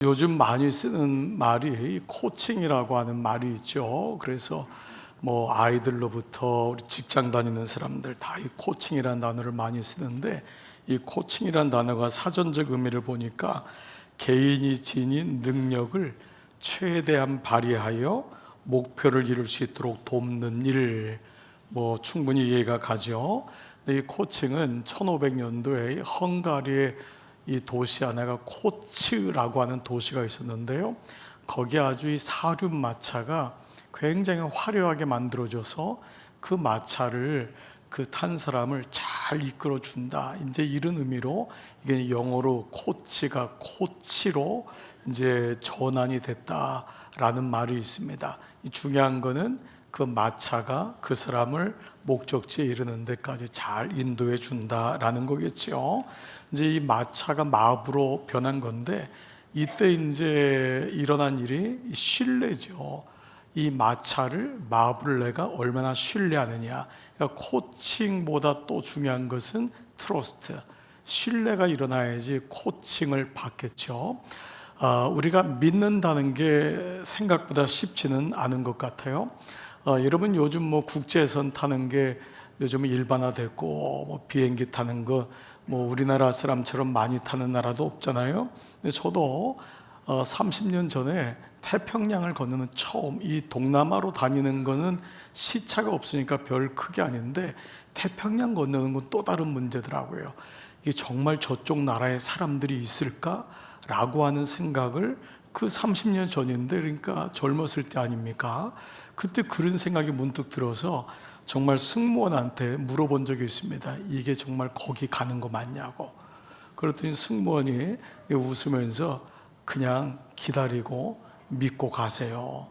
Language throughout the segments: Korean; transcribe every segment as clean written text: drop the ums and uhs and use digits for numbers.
요즘 많이 쓰는 말이 코칭이라고 하는 말이 있죠. 그래서 뭐 아이들로부터 우리 직장 다니는 사람들 다 이 코칭이라는 단어를 많이 쓰는데, 이 코칭이라는 단어가 사전적 의미를 보니까 개인이 지닌 능력을 최대한 발휘하여 목표를 이룰 수 있도록 돕는 일, 뭐 충분히 이해가 가죠. 근데 이 코칭은 1500년도에 헝가리의 이 도시 하나가 코츠라고 하는 도시가 있었는데요, 거기에 아주 이 사륜 마차가 굉장히 화려하게 만들어져서 그 마차를 그 탄 사람을 잘 이끌어 준다, 이제 이런 의미로 이게 영어로 코치가 코치로 이제 전환이 됐다라는 말이 있습니다. 이 중요한 거는 그 마차가 그 사람을 목적지에 이르는 데까지 잘 인도해 준다라는 거겠죠. 이제 이 마차가 마부로 변한 건데, 이때 이제 일어난 일이 신뢰죠. 이 마차를, 마부를 내가 얼마나 신뢰하느냐. 그러니까 코칭보다 또 중요한 것은 트러스트, 신뢰가 일어나야지 코칭을 받겠죠. 우리가 믿는다는 게 생각보다 쉽지는 않은 것 같아요. 여러분, 요즘 뭐 국제선 타는 게 요즘은 일반화됐고, 뭐 비행기 타는 거 뭐 우리나라 사람처럼 많이 타는 나라도 없잖아요. 근데 저도 30년 전에 태평양을 건너는 처음, 이 동남아로 다니는 거는 시차가 없으니까 별 크게 아닌데, 태평양 건너는 건 또 다른 문제더라고요. 이게 정말 저쪽 나라에 사람들이 있을까라고 하는 생각을, 그 30년 전인데, 그러니까 젊었을 때 아닙니까? 그때 그런 생각이 문득 들어서 정말 승무원한테 물어본 적이 있습니다. 이게 정말 거기 가는 거 맞냐고. 그랬더니 승무원이 웃으면서 그냥 기다리고 믿고 가세요.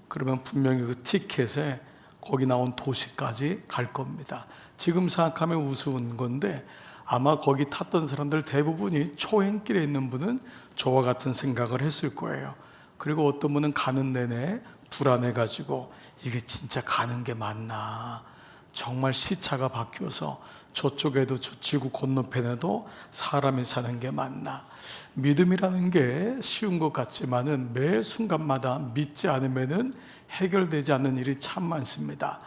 그러면 분명히 그 티켓에 거기 나온 도시까지 갈 겁니다. 지금 생각하면 우스운 건데, 아마 거기 탔던 사람들 대부분이 초행길에 있는 분은 저와 같은 생각을 했을 거예요. 그리고 어떤 분은 가는 내내 불안해가지고 이게 진짜 가는 게 맞나, 정말 시차가 바뀌어서 저쪽에도 저 지구 건너편에도 사람이 사는 게 맞나. 믿음이라는 게 쉬운 것 같지만은 매 순간마다 믿지 않으면은 해결되지 않는 일이 참 많습니다.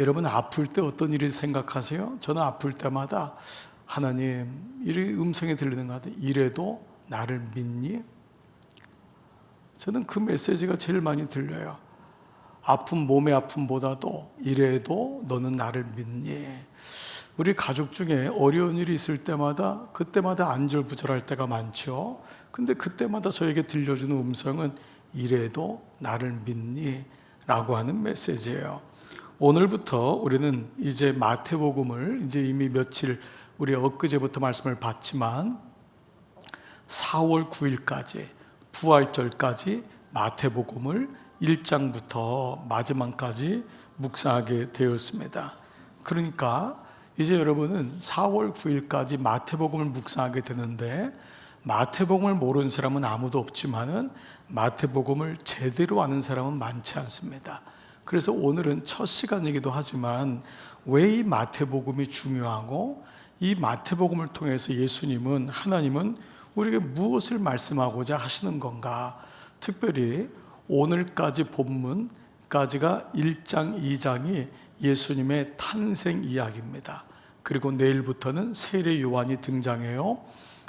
여러분, 아플 때 어떤 일을 생각하세요? 저는 아플 때마다 하나님, 이 음성이 들리는 것 같아요. 이래도 나를 믿니? 저는 그 메시지가 제일 많이 들려요. 아픔, 몸의 아픔보다도 이래도 너는 나를 믿니? 우리 가족 중에 어려운 일이 있을 때마다, 그때마다 안절부절할 때가 많죠. 근데 그때마다 저에게 들려주는 음성은 이래도 나를 믿니? 라고 하는 메시지예요. 오늘부터 우리는 이제 마태복음을 이제 이미 며칠, 우리 엊그제부터 말씀을 봤지만 4월 9일까지 부활절까지 마태복음을 1장부터 마지막까지 묵상하게 되었습니다. 그러니까 이제 여러분은 4월 9일까지 마태복음을 묵상하게 되는데, 마태복음을 모르는 사람은 아무도 없지만은 마태복음을 제대로 아는 사람은 많지 않습니다. 그래서 오늘은 첫 시간이기도 하지만 왜 이 마태복음이 중요하고, 이 마태복음을 통해서 예수님은, 하나님은 우리에게 무엇을 말씀하고자 하시는 건가. 특별히 오늘까지 본문까지가 1장, 2장이 예수님의 탄생 이야기입니다. 그리고 내일부터는 세례 요한이 등장해요.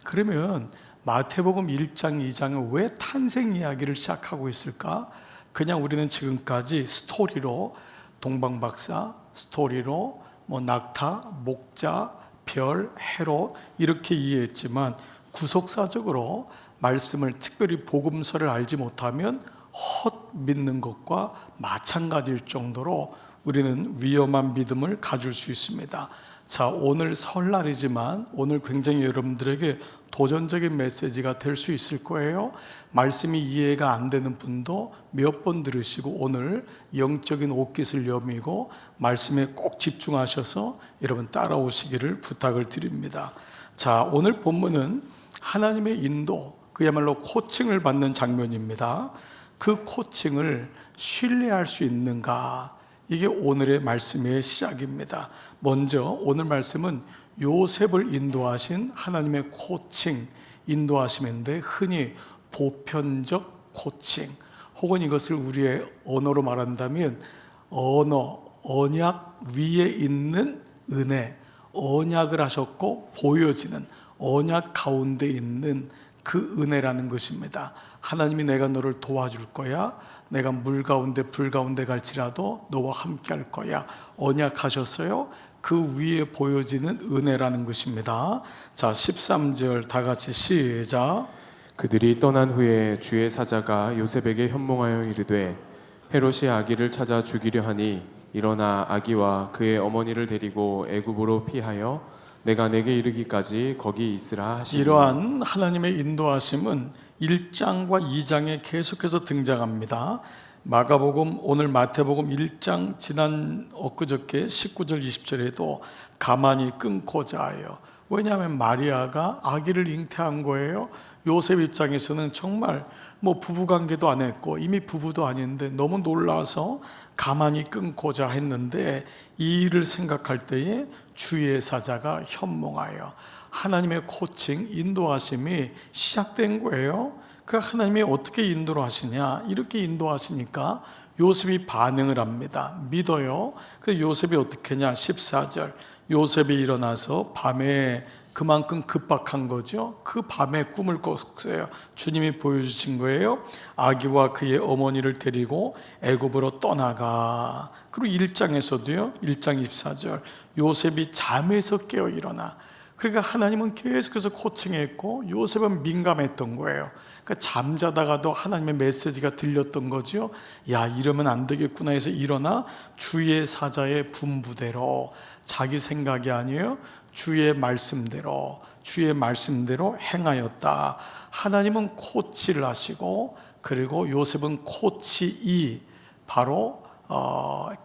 그러면 마태복음 1장, 2장은 왜 탄생 이야기를 시작하고 있을까? 그냥 우리는 지금까지 스토리로, 동방박사 스토리로 뭐 낙타, 목자, 별, 헤롯 이렇게 이해했지만, 구속사적으로 말씀을, 특별히 복음서를 알지 못하면 헛 믿는 것과 마찬가지일 정도로 우리는 위험한 믿음을 가질 수 있습니다. 자, 오늘 설날이지만 오늘 굉장히 여러분들에게 도전적인 메시지가 될 수 있을 거예요. 말씀이 이해가 안 되는 분도 몇 번 들으시고 오늘 영적인 옷깃을 여미고 말씀에 꼭 집중하셔서 여러분 따라오시기를 부탁을 드립니다. 자, 오늘 본문은 하나님의 인도, 그야말로 코칭을 받는 장면입니다. 그 코칭을 신뢰할 수 있는가, 이게 오늘의 말씀의 시작입니다. 먼저 오늘 말씀은 요셉을 인도하신 하나님의 코칭, 인도하심인데, 흔히 보편적 코칭, 혹은 이것을 우리의 언어로 말한다면 언약 위에 있는 은혜, 언약을 하셨고 보여지는 언약 가운데 있는 그 은혜라는 것입니다. 하나님이 내가 너를 도와줄 거야, 내가 물 가운데 불 가운데 갈지라도 너와 함께 할 거야, 언약하셨어요. 그 위에 보여지는 은혜라는 것입니다. 자, 13절 다 같이 시작. 그들이 떠난 후에 주의 사자가 요셉에게 현몽하여 이르되 헤롯이 아기를 찾아 죽이려 하니 일어나 아기와 그의 어머니를 데리고 애굽으로 피하여 내가 내게 이르기까지 거기 있으라 하시니. 이러한 하나님의 인도하심은 1장과 2장에 계속해서 등장합니다. 마가복음, 오늘 마태복음 1장 지난 엊그저께 19절 20절에도 가만히 끊고자 하여, 왜냐하면 마리아가 아기를 잉태한 거예요. 요셉 입장에서는 정말 뭐 부부관계도 안 했고 이미 부부도 아닌데 너무 놀라서 가만히 끊고자 했는데, 이 일을 생각할 때에 주의 사자가 현몽하여, 하나님의 코칭, 인도하심이 시작된 거예요. 그 하나님이 어떻게 인도를 하시냐, 이렇게 인도하시니까 요셉이 반응을 합니다. 믿어요. 그 요셉이 어떻게 했냐, 14절 요셉이 일어나서 밤에, 그만큼 급박한 거죠. 그 밤에 꿈을 꿨어요. 주님이 보여주신 거예요. 아기와 그의 어머니를 데리고 애굽으로 떠나가. 그리고 1장에서도요, 1장 24절 요셉이 잠에서 깨어 일어나. 그러니까 하나님은 계속해서 코칭했고 요셉은 민감했던 거예요. 그러니까 잠자다가도 하나님의 메시지가 들렸던 거죠. 야, 이러면 안 되겠구나 해서 일어나 주의 사자의 분부대로, 자기 생각이 아니에요, 주의 말씀대로 행하였다. 하나님은 코치를 하시고, 그리고 요셉은 코치이, 바로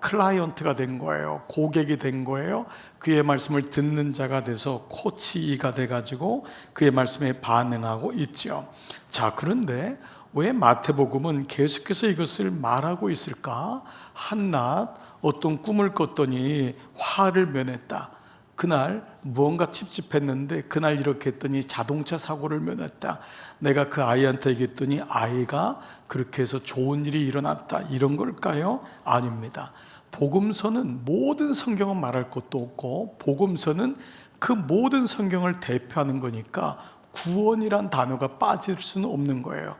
클라이언트가 된 거예요. 고객이 된 거예요. 그의 말씀을 듣는 자가 돼서 코치이가 돼가지고 그의 말씀에 반응하고 있죠. 자, 그런데 왜 마태복음은 계속해서 이것을 말하고 있을까? 한낮 어떤 꿈을 꿨더니 화를 면했다. 그날 무언가 찝찝했는데 그날 이렇게 했더니 자동차 사고를 면했다. 내가 그 아이한테 얘기했더니 아이가 그렇게 해서 좋은 일이 일어났다. 이런 걸까요? 아닙니다. 복음서는 모든 성경은 말할 것도 없고, 복음서는 그 모든 성경을 대표하는 거니까 구원이란 단어가 빠질 수는 없는 거예요.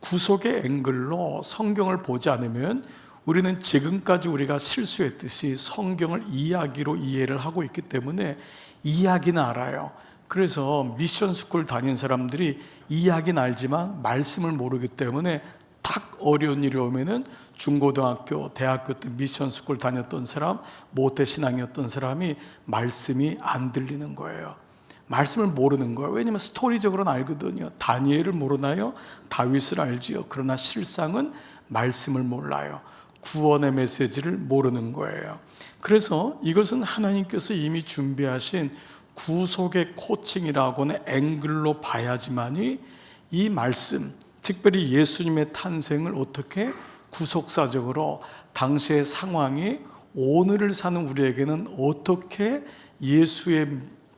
구속의 앵글로 성경을 보지 않으면 우리는 지금까지 우리가 실수했듯이 성경을 이야기로 이해를 하고 있기 때문에 이야기는 알아요. 그래서 미션 스쿨 다닌 사람들이 이야기는 알지만 말씀을 모르기 때문에 탁 어려운 일이 오면은 중고등학교, 대학교 때 미션 스쿨 다녔던 사람, 모태신앙이었던 사람이 말씀이 안 들리는 거예요. 말씀을 모르는 거예요. 왜냐하면 스토리적으로는 알거든요. 다니엘을 모르나요? 다윗을 알지요. 그러나 실상은 말씀을 몰라요. 구원의 메시지를 모르는 거예요. 그래서 이것은 하나님께서 이미 준비하신 구속의 코칭이라고는 앵글로 봐야지만이 이 말씀, 특별히 예수님의 탄생을 어떻게 구속사적으로, 당시의 상황이 오늘을 사는 우리에게는 어떻게 예수의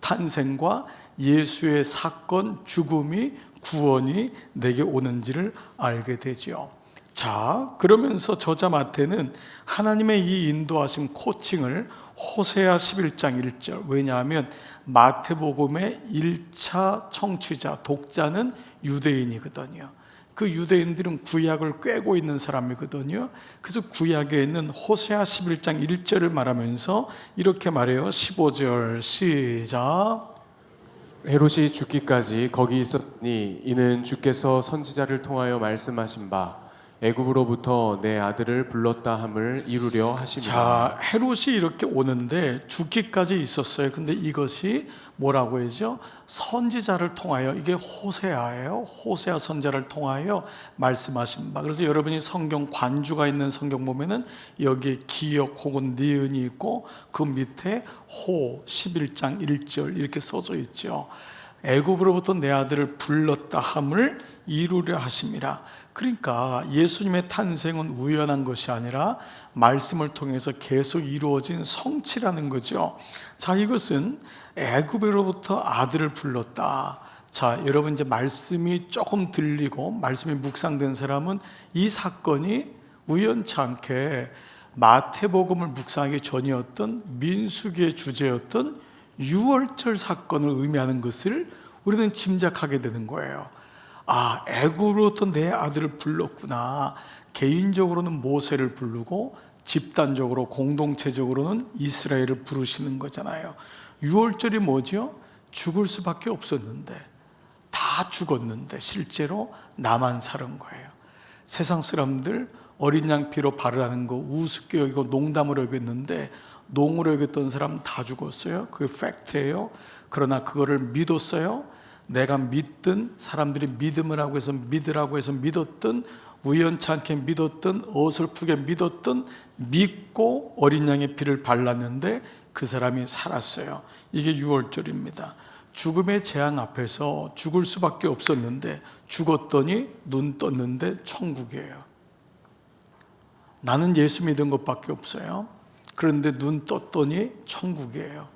탄생과 예수의 사건, 죽음이, 구원이 내게 오는지를 알게 되죠. 자, 그러면서 저자 마태는 하나님의 이 인도하신 코칭을 호세아 11장 1절, 왜냐하면 마태복음의 1차 청취자, 독자는 유대인이거든요. 그 유대인들은 구약을 꿰고 있는 사람이거든요. 그래서 구약에 있는 호세아 11장 1절을 말하면서 이렇게 말해요. 15절 시작. 헤롯이 죽기까지 거기 있었니 이는 주께서 선지자를 통하여 말씀하신 바 애굽으로부터 내 아들을 불렀다 함을 이루려 하심이라. 자, 헤롯이 이렇게 오는데 죽기까지 있었어요. 근데 이것이 뭐라고 하죠? 선지자를 통하여, 이게 호세아예요. 호세아 선지자를 통하여 말씀하신 바. 그래서 여러분이 성경 관주가 있는 성경 보면은 여기에 기역 혹은 니은이 있고 그 밑에 호 11장 1절 이렇게 써져 있죠. 애굽으로부터 내 아들을 불렀다 함을 이루려 하심이라. 그러니까 예수님의 탄생은 우연한 것이 아니라 말씀을 통해서 계속 이루어진 성취라는 거죠. 자, 이것은 애굽으로부터 아들을 불렀다. 자, 여러분 이제 말씀이 조금 들리고 말씀이 묵상된 사람은 이 사건이 우연치 않게 마태복음을 묵상하기 전이었던 민수기의 주제였던 유월절 사건을 의미하는 것을 우리는 짐작하게 되는 거예요. 아, 애굽으로부터 내 아들을 불렀구나. 개인적으로는 모세를 부르고 집단적으로 공동체적으로는 이스라엘을 부르시는 거잖아요. 유월절이 뭐죠? 죽을 수밖에 없었는데, 다 죽었는데 실제로 나만 사는 거예요. 세상 사람들 어린 양 피로 발을 하는 거 우습게 여기고 농담으로 여겼는데 농으로 여겼던 사람 다 죽었어요. 그게 팩트예요. 그러나 그거를 믿었어요. 내가 믿든 사람들이 믿음을 하고 해서 믿으라고 해서 믿었든 우연찮게 믿었든 어설프게 믿었든 믿고 어린 양의 피를 발랐는데 그 사람이 살았어요. 이게 유월절입니다. 죽음의 재앙 앞에서 죽을 수밖에 없었는데 죽었더니 눈 떴는데 천국이에요. 나는 예수 믿은 것밖에 없어요. 그런데 눈 떴더니 천국이에요.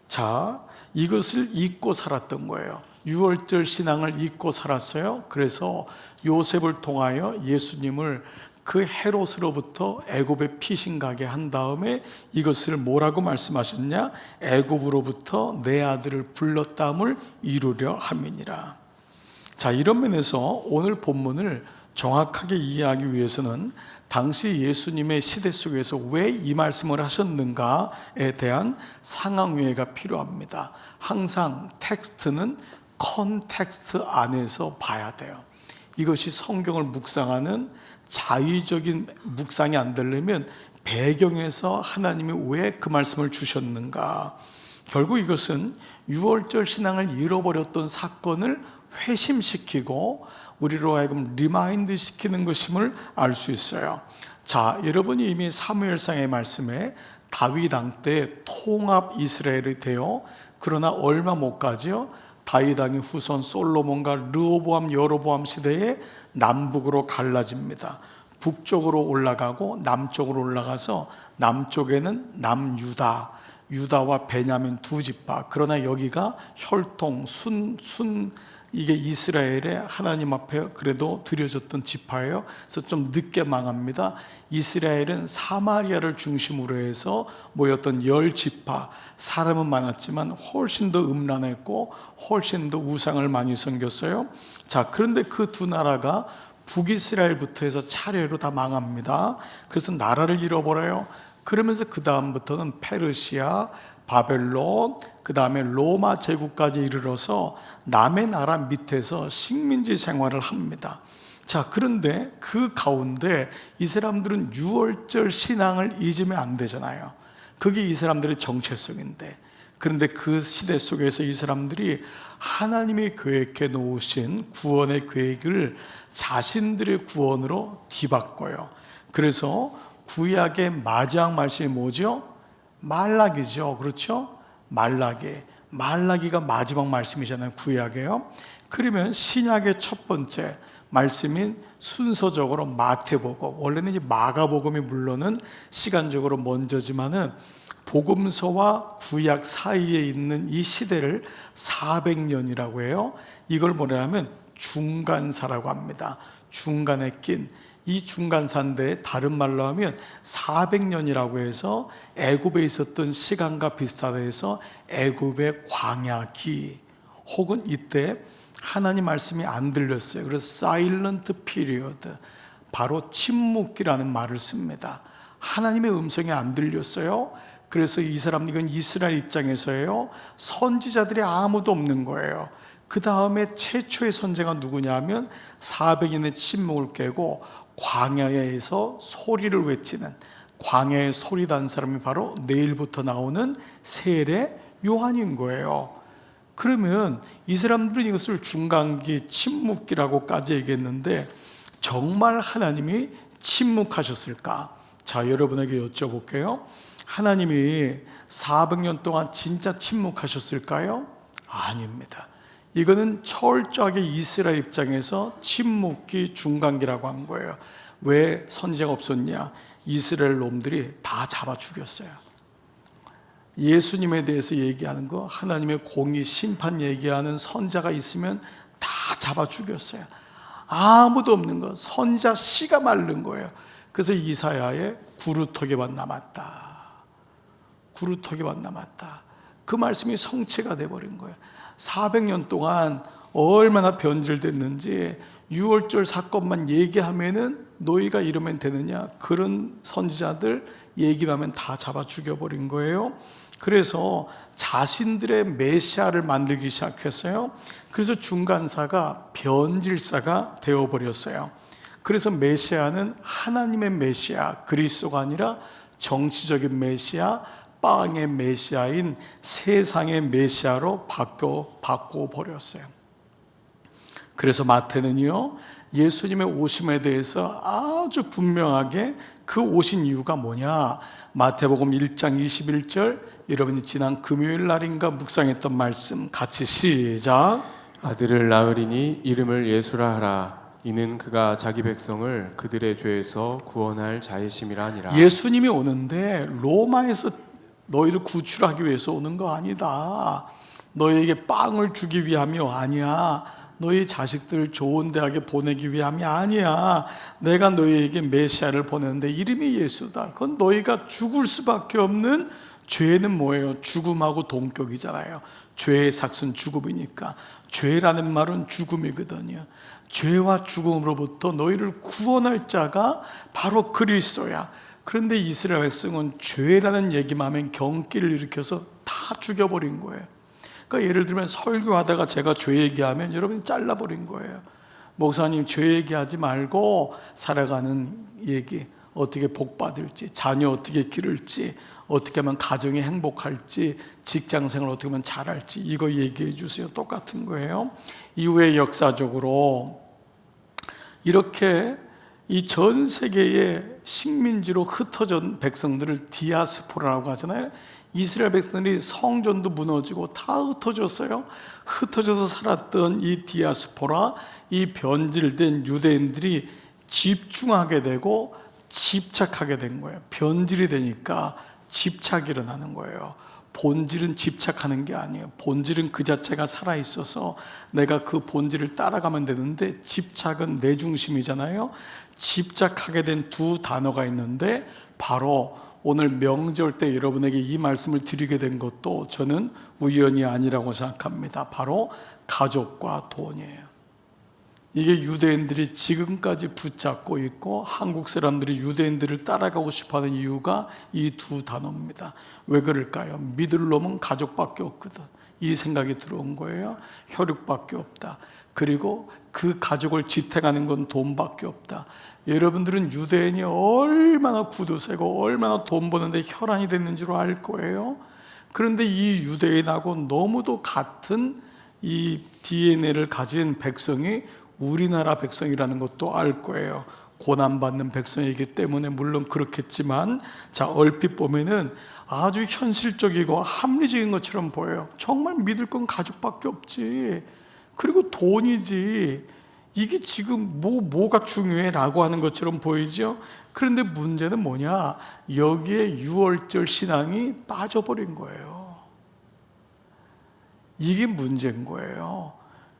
자, 이것을 잊고 살았던 거예요. 유월절 신앙을 잊고 살았어요. 그래서 요셉을 통하여 예수님을 그 헤롯으로부터 애굽에 피신가게 한 다음에 이것을 뭐라고 말씀하셨냐? 애굽으로부터 내 아들을 불렀다함을 이루려 함이니라. 자, 이런 면에서 오늘 본문을 정확하게 이해하기 위해서는 당시 예수님의 시대 속에서 왜 이 말씀을 하셨는가에 대한 상황이해가 필요합니다. 항상 텍스트는 컨텍스트 안에서 봐야 돼요. 이것이 성경을 묵상하는 자의적인 묵상이 안 되려면 배경에서 하나님이 왜 그 말씀을 주셨는가. 결국 이것은 유월절 신앙을 잃어버렸던 사건을 회심시키고 우리로 하여금 리마인드 시키는 것임을 알 수 있어요. 자, 여러분이 이미 사무엘상의 말씀에 다윗 왕 때 통합 이스라엘이 되어 그러나 얼마 못 가죠. 다윗 왕의 후손 솔로몬과 르호보암 여로보암 시대에 남북으로 갈라집니다. 북쪽으로 올라가고 남쪽으로 올라가서 남쪽에는 남유다, 유다와 베냐민 두 지파. 그러나 여기가 혈통 이게 이스라엘의 하나님 앞에 그래도 드려졌던 지파예요. 그래서 좀 늦게 망합니다. 이스라엘은 사마리아를 중심으로 해서 모였던 10지파, 사람은 많았지만 훨씬 더 음란했고 훨씬 더 우상을 많이 섬겼어요. 자, 그런데 그 두 나라가 북이스라엘부터 해서 차례로 다 망합니다. 그래서 나라를 잃어버려요. 그러면서 그 다음부터는 페르시아, 바벨론, 그 다음에 로마 제국까지 이르러서 남의 나라 밑에서 식민지 생활을 합니다. 자, 그런데 그 가운데 이 사람들은 유월절 신앙을 잊으면 안 되잖아요. 그게 이 사람들의 정체성인데, 그런데 그 시대 속에서 이 사람들이 하나님이 계획해 놓으신 구원의 계획을 자신들의 구원으로 뒤바꿔요. 그래서 구약의 마지막 말씀이 뭐죠? 말라기죠. 그렇죠? 말라기가 마지막 말씀이잖아요. 구약에요. 그러면 신약의 첫 번째 말씀인 순서적으로 마태복음, 원래는 이제 마가복음이 물론은 시간적으로 먼저지만은 복음서와 구약 사이에 있는 이 시대를 400년이라고 해요. 이걸 뭐냐면 중간사라고 합니다. 중간에 낀 이 중간사인데 다른 말로 하면 400년이라고 해서 애굽에 있었던 시간과 비슷하다 해서 애굽의 광야기, 혹은 이때 하나님 말씀이 안 들렸어요. 그래서 사일런트 피리어드, 바로 침묵기라는 말을 씁니다. 하나님의 음성이 안 들렸어요. 그래서 이 사람, 이건 이스라엘 입장에서예요. 선지자들이 아무도 없는 거예요. 그 다음에 최초의 선지자가 누구냐 하면 400년의 침묵을 깨고 광야에서 소리를 외치는, 광야에 소리 단 사람이 바로 내일부터 나오는 세례 요한인 거예요. 그러면 이 사람들은 이것을 중간기, 침묵기라고까지 얘기했는데 정말 하나님이 침묵하셨을까? 자, 여러분에게 여쭤볼게요. 하나님이 400년 동안 진짜 침묵하셨을까요? 아닙니다. 이거는 철저하게 이스라엘 입장에서 침묵기, 중간기라고 한 거예요. 왜 선지자가 없었냐? 이스라엘 놈들이 다 잡아 죽였어요. 예수님에 대해서 얘기하는 거, 하나님의 공의 심판 얘기하는 선자가 있으면 다 잡아 죽였어요. 아무도 없는 거, 선자 씨가 마른 거예요. 그래서 이사야의 구루터기만 남았다. 구루터기만 남았다. 그 말씀이 성취가 돼버린 거예요. 400년 동안 얼마나 변질됐는지 6월절 사건만 얘기하면은 너희가 이러면 되느냐, 그런 선지자들 얘기하면 다 잡아 죽여버린 거예요. 그래서 자신들의 메시아를 만들기 시작했어요. 그래서 중간사가 변질사가 되어버렸어요. 그래서 메시아는 하나님의 메시아, 그리스도가 아니라 정치적인 메시아, 빵의 메시아인 세상의 메시아로 바꿔버렸어요. 그래서 마태는요, 예수님의 오심에 대해서 아주 분명하게 그 오신 이유가 뭐냐, 마태복음 1장 21절, 여러분이 지난 금요일 날인가 묵상했던 말씀 같이 시작. 아들을 낳으리니 이름을 예수라 하라. 이는 그가 자기 백성을 그들의 죄에서 구원할 자이심이라 하니라. 예수님이 오는데 로마에서 너희를 구출하기 위해서 오는 거 아니다. 너희에게 빵을 주기 위함이 아니야. 너희 자식들 좋은 대학에 보내기 위함이 아니야. 내가 너희에게 메시아를 보내는데 이름이 예수다. 그건 너희가 죽을 수밖에 없는, 죄는 뭐예요? 죽음하고 동격이잖아요. 죄의 삭은 죽음이니까. 죄라는 말은 죽음이거든요. 죄와 죽음으로부터 너희를 구원할 자가 바로 그리스도야. 그런데 이스라엘 백성은 죄라는 얘기만 하면 경기를 일으켜서 다 죽여버린 거예요. 그러니까 예를 들면 설교하다가 제가 죄 얘기하면 여러분이 잘라버린 거예요. 목사님 죄 얘기하지 말고 살아가는 얘기, 어떻게 복 받을지, 자녀 어떻게 기를지, 어떻게 하면 가정이 행복할지, 직장생활 어떻게 하면 잘할지, 이거 얘기해 주세요. 똑같은 거예요. 이후에 역사적으로 이렇게 이 전 세계의 식민지로 흩어진 백성들을 디아스포라라고 하잖아요. 이스라엘 백성들이 성전도 무너지고 다 흩어졌어요. 흩어져서 살았던 이 디아스포라, 이 변질된 유대인들이 집중하게 되고 집착하게 된 거예요. 변질이 되니까 집착이 일어나는 거예요. 본질은 집착하는 게 아니에요. 본질은 그 자체가 살아있어서 내가 그 본질을 따라가면 되는데, 집착은 내 중심이잖아요. 집착하게 된 두 단어가 있는데, 바로 오늘 명절 때 여러분에게 이 말씀을 드리게 된 것도 저는 우연이 아니라고 생각합니다. 바로 가족과 돈이에요. 이게 유대인들이 지금까지 붙잡고 있고 한국 사람들이 유대인들을 따라가고 싶어하는 이유가 이 두 단어입니다. 왜 그럴까요? 믿을 놈은 가족밖에 없거든. 이 생각이 들어온 거예요. 혈육밖에 없다. 그리고 그 가족을 지탱하는 건 돈밖에 없다. 여러분들은 유대인이 얼마나 구두쇠고 얼마나 돈 버는데 혈안이 됐는지로 알 거예요. 그런데 이 유대인하고 너무도 같은 이 DNA를 가진 백성이 우리나라 백성이라는 것도 알 거예요. 고난받는 백성이기 때문에 물론 그렇겠지만, 자, 얼핏 보면은 아주 현실적이고 합리적인 것처럼 보여요. 정말 믿을 건 가족밖에 없지. 그리고 돈이지. 이게 지금 뭐가 중요해? 라고 하는 것처럼 보이죠? 그런데 문제는 뭐냐? 여기에 유월절 신앙이 빠져버린 거예요. 이게 문제인 거예요.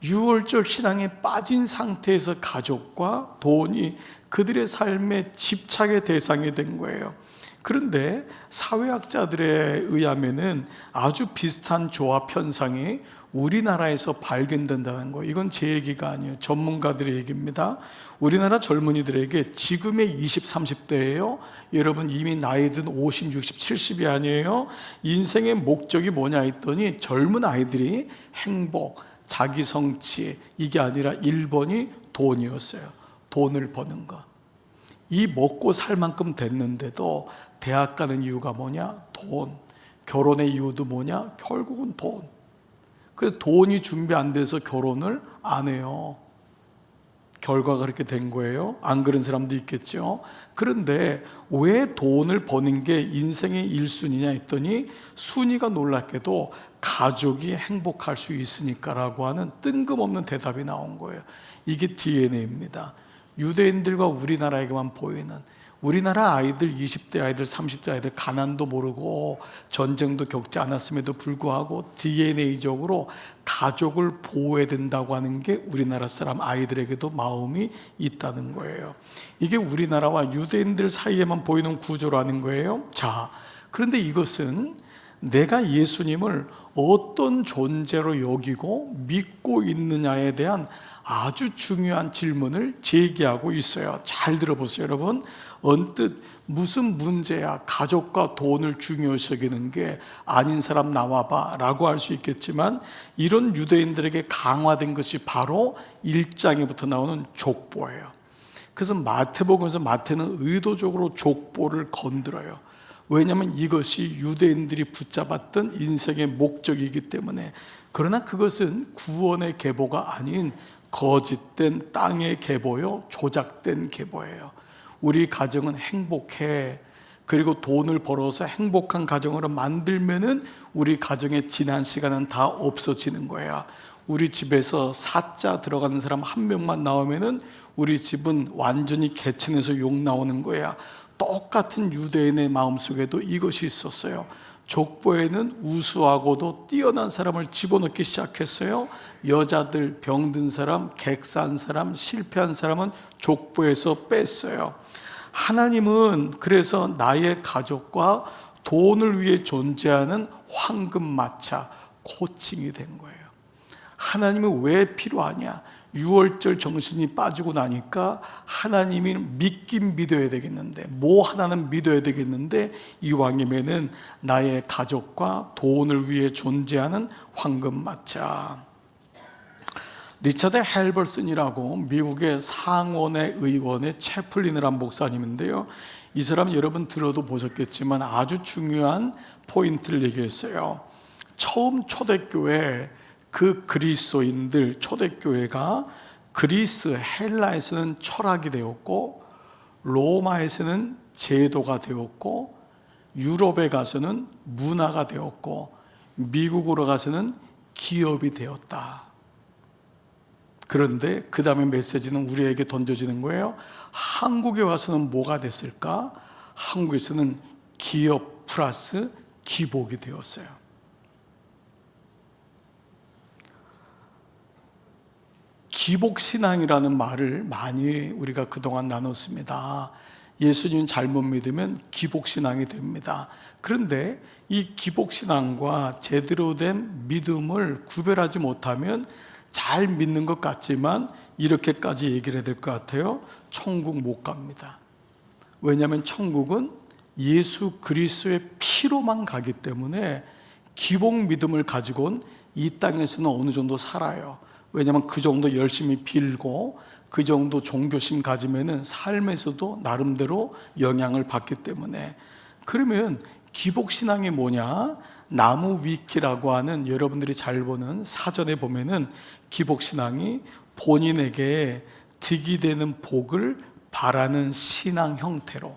유월절 신앙에 빠진 상태에서 가족과 돈이 그들의 삶의 집착의 대상이 된 거예요. 그런데 사회학자들에 의하면은 아주 비슷한 조합 현상이 우리나라에서 발견된다는 거, 이건 제 얘기가 아니에요. 전문가들의 얘기입니다. 우리나라 젊은이들에게 지금의 20, 30대예요. 여러분 이미 나이 든 50, 60, 70이 아니에요. 인생의 목적이 뭐냐 했더니 젊은 아이들이 행복, 자기 성취, 이게 아니라 1번이 돈이었어요. 돈을 버는 거. 이 먹고 살 만큼 됐는데도 대학 가는 이유가 뭐냐? 돈. 결혼의 이유도 뭐냐? 결국은 돈. 그래서 돈이 준비 안 돼서 결혼을 안 해요. 결과가 그렇게 된 거예요. 안 그런 사람도 있겠죠. 그런데 왜 돈을 버는 게 인생의 1순위냐 했더니, 순위가 놀랍게도 가족이 행복할 수 있으니까라고 하는 뜬금없는 대답이 나온 거예요. 이게 DNA입니다. 유대인들과 우리나라에게만 보이는, 우리나라 아이들, 20대 아이들, 30대 아이들 가난도 모르고 전쟁도 겪지 않았음에도 불구하고 DNA적으로 가족을 보호해야 된다고 하는 게 우리나라 사람 아이들에게도 마음이 있다는 거예요. 이게 우리나라와 유대인들 사이에만 보이는 구조라는 거예요. 자, 그런데 이것은 내가 예수님을 어떤 존재로 여기고 믿고 있느냐에 대한 아주 중요한 질문을 제기하고 있어요. 잘 들어보세요, 여러분. 언뜻 무슨 문제야, 가족과 돈을 중요시 여기는 게, 아닌 사람 나와봐 라고 할 수 있겠지만, 이런 유대인들에게 강화된 것이 바로 1장에부터 나오는 족보예요. 그래서 마태복음에서 마태는 의도적으로 족보를 건드려요. 왜냐하면 이것이 유대인들이 붙잡았던 인생의 목적이기 때문에. 그러나 그것은 구원의 계보가 아닌 거짓된 땅의 계보요, 조작된 계보예요. 우리 가정은 행복해, 그리고 돈을 벌어서 행복한 가정으로 만들면은 우리 가정의 지난 시간은 다 없어지는 거야. 우리 집에서 사자 들어가는 사람 한 명만 나오면은 우리 집은 완전히 개천에서 욕 나오는 거야. 똑같은 유대인의 마음속에도 이것이 있었어요. 족보에는 우수하고도 뛰어난 사람을 집어넣기 시작했어요. 여자들, 병든 사람, 객사한 사람, 실패한 사람은 족보에서 뺐어요. 하나님은 그래서 나의 가족과 돈을 위해 존재하는 황금마차, 코칭이 된 거예요. 하나님은 왜 필요하냐? 6월절 정신이 빠지고 나니까 하나님이 믿긴 믿어야 되겠는데, 뭐 하나는 믿어야 되겠는데, 이왕이면은 나의 가족과 돈을 위해 존재하는 황금마차. 리처드 헬버슨이라고 미국의 상원의 의원의 채플린이라는 목사님인데요, 이 사람 여러분 들어도 보셨겠지만 아주 중요한 포인트를 얘기했어요. 처음 초대교회 그 그리스도인들, 초대교회가 그리스, 헬라에서는 철학이 되었고, 로마에서는 제도가 되었고, 유럽에 가서는 문화가 되었고, 미국으로 가서는 기업이 되었다. 그런데 그 다음에 메시지는 우리에게 던져지는 거예요. 한국에 와서는 뭐가 됐을까? 한국에서는 기업 플러스 기복이 되었어요. 기복신앙이라는 말을 많이 우리가 그동안 나눴습니다. 예수님 잘못 믿으면 기복신앙이 됩니다. 그런데 이 기복신앙과 제대로 된 믿음을 구별하지 못하면 잘 믿는 것 같지만 이렇게까지 얘기를 해야 될 것 같아요. 천국 못 갑니다. 왜냐하면 천국은 예수 그리스도의 피로만 가기 때문에 기복 믿음을 가지고는 이 땅에서는 어느 정도 살아요. 왜냐하면 그 정도 열심히 빌고 그 정도 종교심 가지면은 삶에서도 나름대로 영향을 받기 때문에. 그러면 기복신앙이 뭐냐? 나무 위키라고 하는, 여러분들이 잘 보는 사전에 보면은 기복신앙이 본인에게 득이 되는 복을 바라는 신앙 형태로,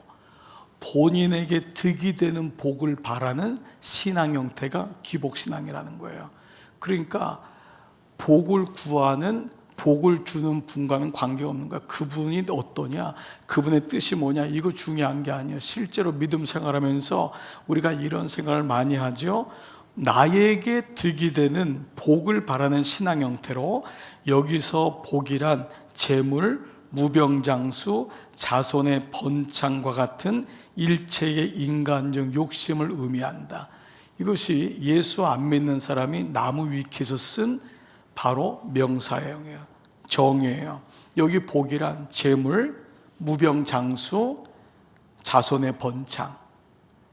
본인에게 득이 되는 복을 바라는 신앙 형태가 기복신앙이라는 거예요. 그러니까 복을 구하는, 복을 주는 분과는 관계없는 거야. 그분이 어떠냐, 그분의 뜻이 뭐냐, 이거 중요한 게 아니에요. 실제로 믿음 생활하면서 우리가 이런 생각을 많이 하죠. 나에게 득이 되는 복을 바라는 신앙 형태로, 여기서 복이란 재물, 무병장수, 자손의 번창과 같은 일체의 인간적 욕심을 의미한다. 이것이 예수 안 믿는 사람이 나무 위키에서 쓴 바로 명사예요. 정의예요. 여기 복이란 재물, 무병장수, 자손의 번창,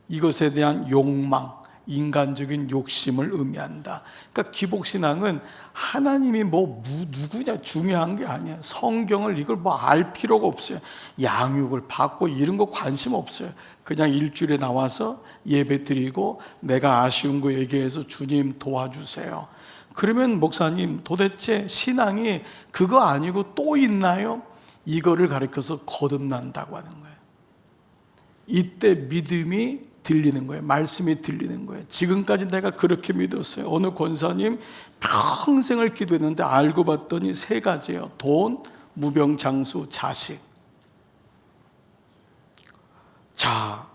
이것에 대한 욕망, 인간적인 욕심을 의미한다. 그러니까 기복신앙은 하나님이 누구냐 중요한 게 아니야. 성경을 이걸 알 필요가 없어요. 양육을 받고 이런 거 관심 없어요. 그냥 일주일에 나와서 예배 드리고 내가 아쉬운 거 얘기해서 주님 도와주세요. 그러면 목사님 도대체 신앙이 그거 아니고 또 있나요? 이거를 가리켜서 거듭난다고 하는 거예요. 이때 믿음이 들리는 거예요. 말씀이 들리는 거예요. 지금까지 내가 그렇게 믿었어요. 어느 권사님 평생을 기도했는데 알고 봤더니 3가지예요. 돈, 무병장수, 자식. 자,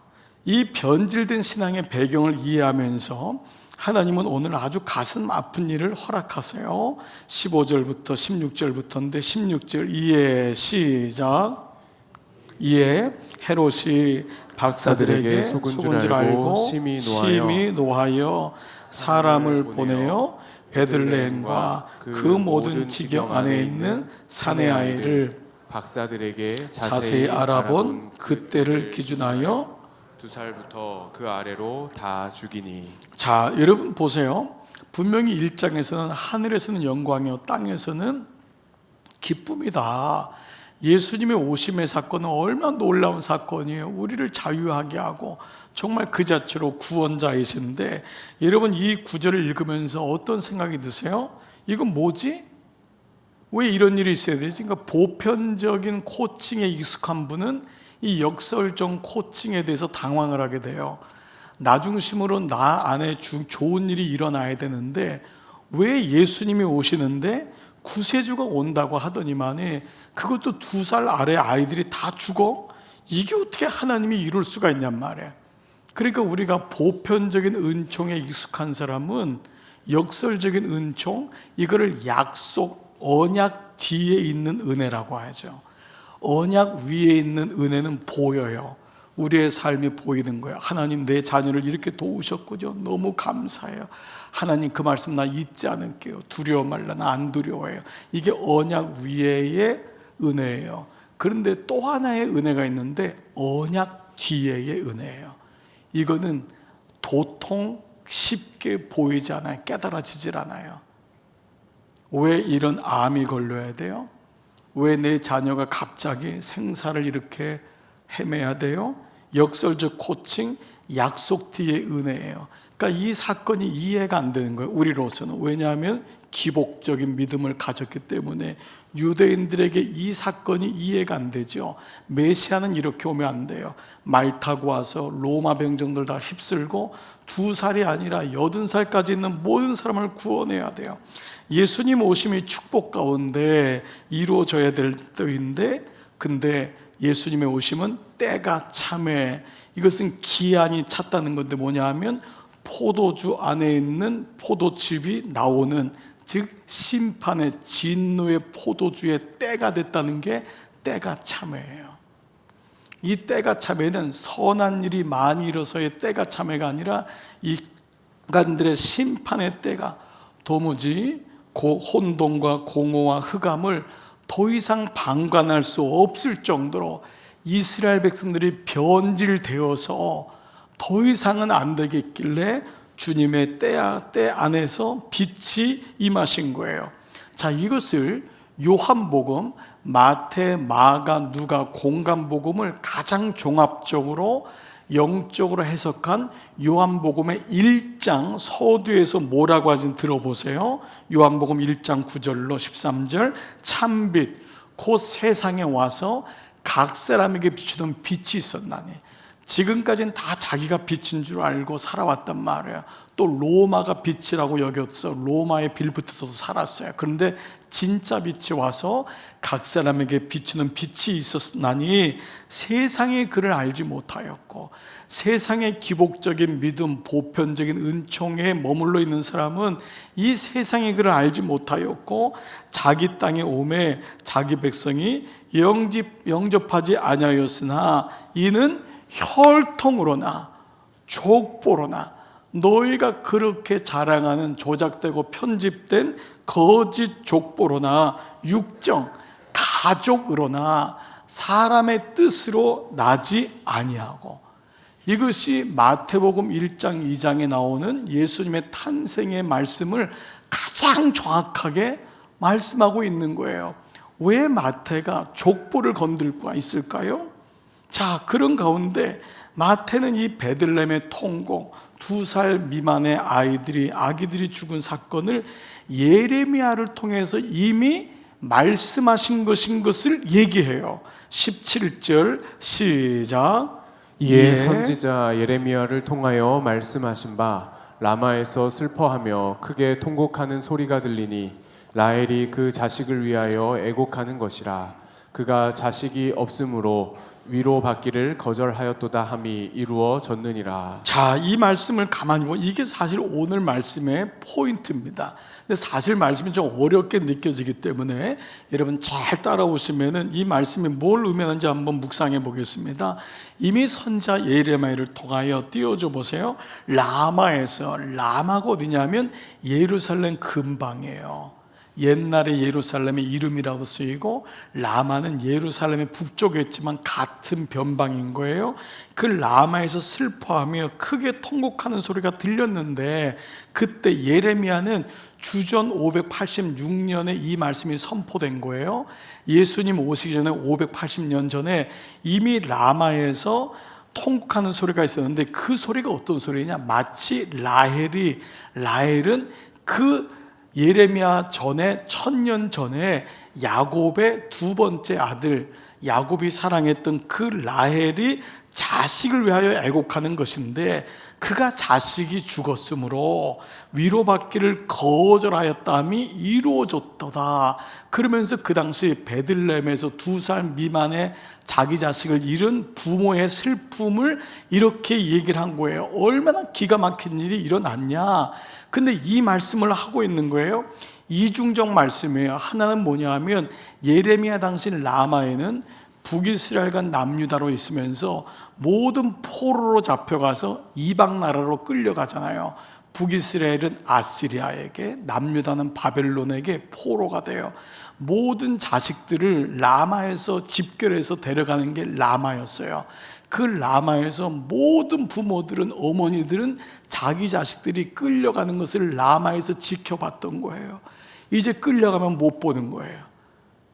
이 변질된 신앙의 배경을 이해하면서 하나님은 오늘 아주 가슴 아픈 일을 허락하세요. 15절부터 16절부터인데 16절 이에 시작. 이에 헤롯이 박사들에게 속은 줄 알고 심히 노하여 사람을 보내어 베들레헴과 그 모든 지경 안에 있는 산의 아이를 박사들에게 자세히 알아본 그때를 기준하여 2살부터 그 아래로 다 죽이니. 자, 여러분 보세요. 분명히 1장에서는 하늘에서는 영광이요 땅에서는 기쁨이다. 예수님의 오심의 사건은 얼마나 놀라운 사건이에요. 우리를 자유하게 하고 정말 그 자체로 구원자이신데, 여러분 이 구절을 읽으면서 어떤 생각이 드세요? 이건 뭐지? 왜 이런 일이 있어야 되지? 그러니까 보편적인 코칭에 익숙한 분은 이 역설적 코칭에 대해서 당황을 하게 돼요. 나 중심으로 나 안에 좋은 일이 일어나야 되는데 왜 예수님이 오시는데 구세주가 온다고 하더니만이 그것도 2살 아래 아이들이 다 죽어? 이게 어떻게 하나님이 이룰 수가 있냔 말이에요. 그러니까 우리가 보편적인 은총에 익숙한 사람은 역설적인 은총, 이거를 약속, 언약 뒤에 있는 은혜라고 하죠. 언약 위에 있는 은혜는 보여요. 우리의 삶이 보이는 거예요. 하나님 내 자녀를 이렇게 도우셨군요. 너무 감사해요. 하나님 그 말씀 나 잊지 않을게요. 두려워 말라. 나 안 두려워해요. 이게 언약 위에의 은혜예요. 그런데 또 하나의 은혜가 있는데 언약 뒤에의 은혜예요. 이거는 도통 쉽게 보이지 않아요. 깨달아지질 않아요. 왜 이런 암이 걸려야 돼요? 왜 내 자녀가 갑자기 생사를 이렇게 헤매야 돼요? 역설적 코칭, 약속 뒤의 은혜예요. 그러니까 이 사건이 이해가 안 되는 거예요, 우리로서는. 왜냐하면 기복적인 믿음을 가졌기 때문에 유대인들에게 이 사건이 이해가 안 되죠. 메시아는 이렇게 오면 안 돼요. 말 타고 와서 로마 병정들 다 휩쓸고 2살이 아니라 80살까지 있는 모든 사람을 구원해야 돼요. 예수님 오심이 축복 가운데 이루어져야 될 때인데, 근데 예수님의 오심은 때가 참해. 이것은 기한이 찼다는 건데 뭐냐 하면 포도주 안에 있는 포도즙이 나오는, 즉 심판의 진노의 포도주의 때가 됐다는 게 때가 참해예요. 이 때가 참해는 선한 일이 많이 일어서의 때가 참해가 아니라 이 인간들의 심판의 때가, 도무지 혼돈과 공허와 흑암을 더 이상 방관할 수 없을 정도로 이스라엘 백성들이 변질되어서 더 이상은 안 되겠길래 주님의 때 안에서 빛이 임하신 거예요. 자, 이것을 요한복음, 마태, 마가, 누가, 공간복음을 가장 종합적으로 영적으로 해석한 요한복음의 1장 서두에서 뭐라고 하는지 들어보세요. 요한복음 1장 9절로 13절, 참빛 곧 세상에 와서 각 사람에게 비추는 빛이 있었나니. 지금까지는 다 자기가 빛인 줄 알고 살아왔단 말이에요. 또 로마가 빛이라고 여겼어. 로마에 빌붙어서 살았어요. 그런데 진짜 빛이 와서 각 사람에게 비추는 빛이 있었나니 세상의 그를 알지 못하였고, 세상의 기복적인 믿음, 보편적인 은총에 머물러 있는 사람은 이 세상의 그를 알지 못하였고, 자기 땅에 오매 자기 백성이 영접하지 아니하였으나 이는 혈통으로나 족보로나 너희가 그렇게 자랑하는 조작되고 편집된 거짓 족보로나 육정, 가족으로나 사람의 뜻으로 나지 아니하고. 이것이 마태복음 1장 2장에 나오는 예수님의 탄생의 말씀을 가장 정확하게 말씀하고 있는 거예요. 왜 마태가 족보를 건들 수 있을까요? 자, 그런 가운데 마태는 이 베들레헴의 통곡, 2살 미만의 아기들이 죽은 사건을 예레미야를 통해서 이미 말씀하신 것인 것을 얘기해요. 17절 시작. 이에 선지자 예레미야를 통하여 말씀하신 바 라마에서 슬퍼하며 크게 통곡하는 소리가 들리니 라헬이 그 자식을 위하여 애곡하는 것이라. 그가 자식이 없으므로 위로받기를 거절하였도다 함이 이루어졌느니라. 자, 이 말씀을 가만히 보면 이게 사실 오늘 말씀의 포인트입니다. 근데 사실 말씀이 좀 어렵게 느껴지기 때문에 여러분 잘 따라오시면은 이 말씀이 뭘 의미하는지 한번 묵상해 보겠습니다. 이미 선자 예레미야를 통하여 띄워줘 보세요. 라마에서, 라마가 어디냐면 예루살렘 근방이에요. 옛날에 예루살렘의 이름이라고 쓰이고 라마는 예루살렘의 북쪽에 있지만 같은 변방인 거예요. 그 라마에서 슬퍼하며 크게 통곡하는 소리가 들렸는데 그때 예레미야는 주전 586년에 이 말씀이 선포된 거예요. 예수님 오시기 전에 580년 전에 이미 라마에서 통곡하는 소리가 있었는데 그 소리가 어떤 소리냐, 마치 라헬은 그 예레미야 전에 1000년 전에 야곱의 두 번째 아들, 야곱이 사랑했던 그 라헬이 자식을 위하여 애곡하는 것인데 그가 자식이 죽었으므로 위로받기를 거절하였다함이 이루어졌도다. 그러면서 그 당시 베들레헴에서 2살 미만의 자기 자식을 잃은 부모의 슬픔을 이렇게 얘기를 한 거예요. 얼마나 기가 막힌 일이 일어났냐. 근데 이 말씀을 하고 있는 거예요. 이중적 말씀이에요. 하나는 뭐냐 하면 예레미야 당시 라마에는 북이스라엘과 남유다로 있으면서 모든 포로로 잡혀가서 이방 나라로 끌려가잖아요. 북이스라엘은 아시리아에게, 남유다는 바벨론에게 포로가 돼요. 모든 자식들을 라마에서 집결해서 데려가는 게 라마였어요. 그 라마에서 모든 부모들은, 어머니들은 자기 자식들이 끌려가는 것을 라마에서 지켜봤던 거예요. 이제 끌려가면 못 보는 거예요.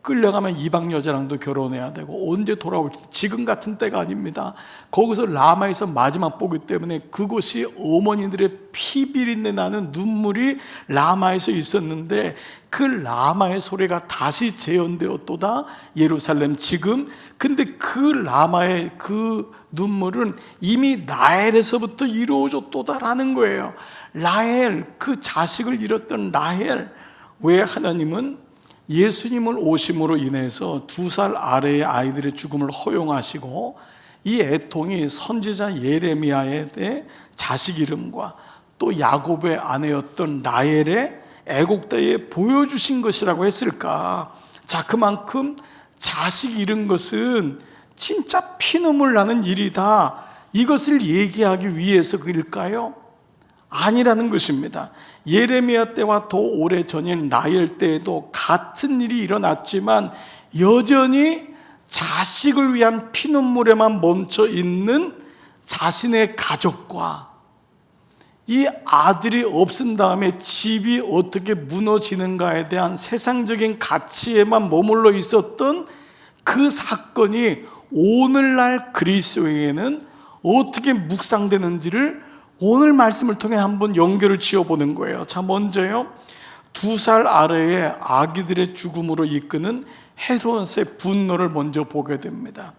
끌려가면 이방 여자랑도 결혼해야 되고 언제 돌아올지, 지금 같은 때가 아닙니다. 거기서 라마에서 마지막 보기 때문에 그곳이 어머니들의 피비린내 나는 눈물이 라마에서 있었는데 그 라마의 소리가 다시 재현되었도다 예루살렘 지금. 근데 그 라마의 그 눈물은 이미 라헬에서부터 이루어졌도다라는 거예요. 라헬, 그 자식을 잃었던 라헬. 왜 하나님은 예수님을 오심으로 인해서 2살 아래의 아이들의 죽음을 허용하시고 이 애통이 선지자 예레미야의 자식 이름과 또 야곱의 아내였던 라헬의 애곡대에 보여주신 것이라고 했을까? 자, 그만큼 자식 잃은 것은 진짜 피눈물 나는 일이다, 이것을 얘기하기 위해서 그일까요? 아니라는 것입니다. 예레미야 때와 더 오래전인 라헬 때에도 같은 일이 일어났지만 여전히 자식을 위한 피눈물에만 멈춰 있는 자신의 가족과 이 아들이 없은 다음에 집이 어떻게 무너지는가에 대한 세상적인 가치에만 머물러 있었던 그 사건이 오늘날 그리스도에게는 어떻게 묵상되는지를 오늘 말씀을 통해 한번 연결을 지어보는 거예요. 자, 먼저요, 2살 아래의 아기들의 죽음으로 이끄는 헤롯의 분노를 먼저 보게 됩니다.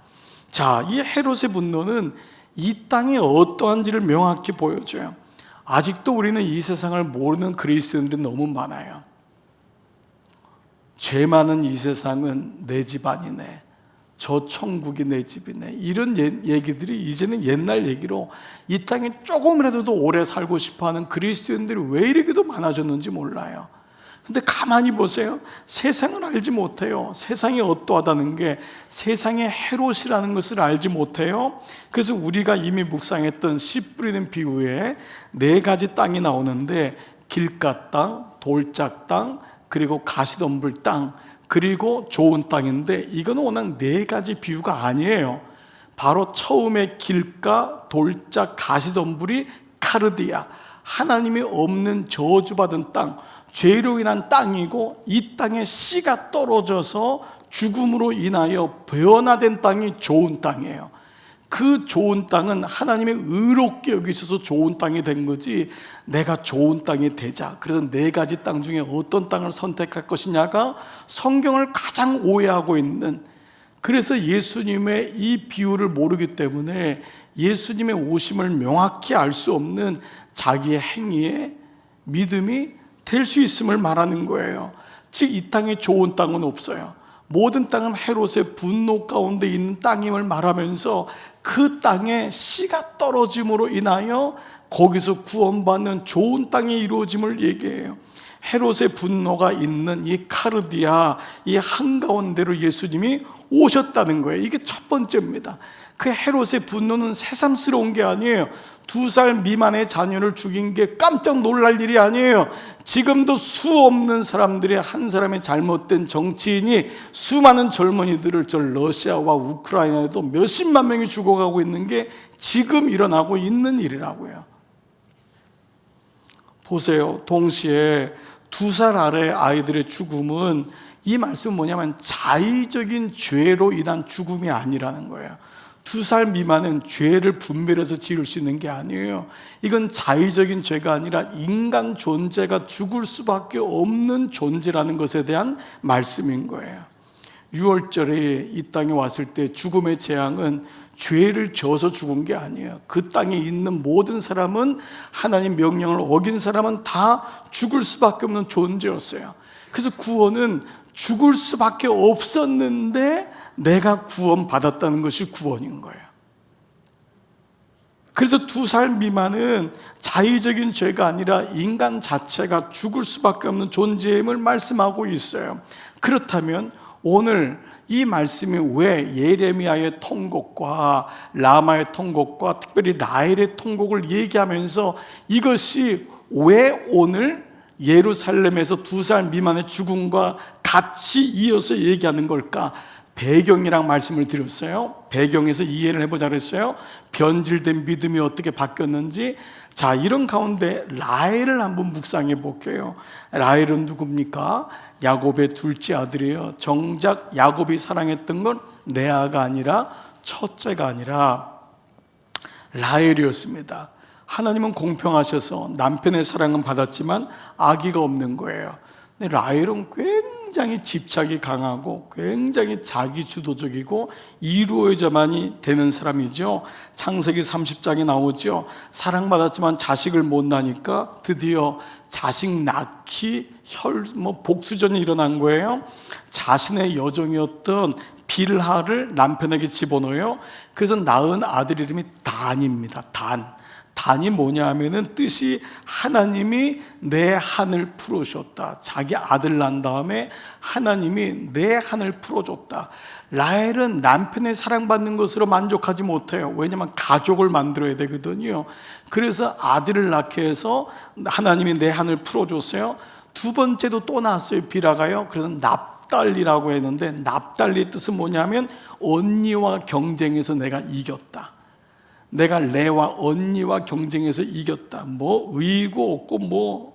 자, 이 헤롯의 분노는 이 땅이 어떠한지를 명확히 보여줘요. 아직도 우리는 이 세상을 모르는 그리스도인들이 너무 많아요. 죄 많은 이 세상은 내 집 아니네, 저 천국이 내 집이네, 이런 얘기들이 이제는 옛날 얘기로 이 땅에 조금이라도 더 오래 살고 싶어하는 그리스도인들이 왜 이렇게도 많아졌는지 몰라요. 근데 가만히 보세요. 세상을 알지 못해요. 세상이 어떠하다는 게, 세상의 헤롯이라는 것을 알지 못해요. 그래서 우리가 이미 묵상했던 씨 뿌리는 비유에 4가지 땅이 나오는데 길가 땅, 돌짝 땅, 그리고 가시덤불 땅, 그리고 좋은 땅인데 이건 워낙 4가지 비유가 아니에요. 바로 처음에 길가, 돌짝, 가시덤불이 카르디아, 하나님이 없는 저주받은 땅, 죄로 인한 땅이고, 이 땅에 씨가 떨어져서 죽음으로 인하여 변화된 땅이 좋은 땅이에요. 그 좋은 땅은 하나님의 의롭게 여기셔서 좋은 땅이 된 거지, 내가 좋은 땅이 되자, 그래서 4가지 땅 중에 어떤 땅을 선택할 것이냐가 성경을 가장 오해하고 있는, 그래서 예수님의 이 비유를 모르기 때문에 예수님의 오심을 명확히 알 수 없는 자기의 행위에 믿음이 될 수 있음을 말하는 거예요. 즉 이 땅에 좋은 땅은 없어요. 모든 땅은 헤롯의 분노 가운데 있는 땅임을 말하면서 그 땅에 씨가 떨어짐으로 인하여 거기서 구원받는 좋은 땅이 이루어짐을 얘기해요. 헤롯의 분노가 있는 이 카르디아, 이 한가운데로 예수님이 오셨다는 거예요. 이게 첫 번째입니다. 그 헤롯의 분노는 새삼스러운 게 아니에요. 2살 미만의 자녀를 죽인 게 깜짝 놀랄 일이 아니에요. 지금도 수 없는 사람들이 한 사람의 잘못된 정치인이 수많은 젊은이들을 저 러시아와 우크라이나에도 몇십만 명이 죽어가고 있는 게 지금 일어나고 있는 일이라고요. 보세요. 동시에 2살 아래 아이들의 죽음은, 이 말씀은 뭐냐면 자의적인 죄로 인한 죽음이 아니라는 거예요. 2살 미만은 죄를 분별해서 지을 수 있는 게 아니에요. 이건 자의적인 죄가 아니라 인간 존재가 죽을 수밖에 없는 존재라는 것에 대한 말씀인 거예요. 6월절에 이 땅에 왔을 때 죽음의 재앙은 죄를 져서 죽은 게 아니에요. 그 땅에 있는 모든 사람은, 하나님 명령을 어긴 사람은 다 죽을 수밖에 없는 존재였어요. 그래서 구원은 죽을 수밖에 없었는데 내가 구원받았다는 것이 구원인 거예요. 그래서 2살 미만은 자의적인 죄가 아니라 인간 자체가 죽을 수밖에 없는 존재임을 말씀하고 있어요. 그렇다면 오늘 이 말씀이 왜 예레미야의 통곡과 라마의 통곡과 특별히 라헬의 통곡을 얘기하면서 이것이 왜 오늘 예루살렘에서 2살 미만의 죽음과 같이 이어서 얘기하는 걸까? 배경이랑 말씀을 드렸어요. 배경에서 이해를 해보자 그랬어요. 변질된 믿음이 어떻게 바뀌었는지. 자, 이런 가운데 라헬을 한번 묵상해 볼게요. 라헬은 누굽니까? 야곱의 둘째 아들이에요. 정작 야곱이 사랑했던 건 레아가 아니라, 첫째가 아니라 라헬이었습니다. 하나님은 공평하셔서 남편의 사랑은 받았지만 아기가 없는 거예요. 근데 라헬은 굉장히 집착이 강하고 굉장히 자기주도적이고 이루어져만이 되는 사람이죠. 창세기 30장에 나오죠. 사랑받았지만 자식을 못 낳으니까 드디어 자식 낳기 복수전이 일어난 거예요. 자신의 여종이었던 빌하를 남편에게 집어넣어요. 그래서 낳은 아들 이름이 단입니다. 단이 뭐냐 하면은 뜻이 하나님이 내 한을 풀어줬다. 자기 아들 난 다음에 하나님이 내 한을 풀어줬다. 라헬은 남편의 사랑받는 것으로 만족하지 못해요. 왜냐하면 가족을 만들어야 되거든요. 그래서 아들을 낳게 해서 하나님이 내 한을 풀어줬어요. 두 번째도 또 낳았어요. 비라가요. 그래서 납달리라고 했는데, 납달리의 뜻은 뭐냐면 언니와 경쟁해서 내가 이겼다. 내가 레와 언니와 경쟁해서 이겼다. 뭐 의의고 없고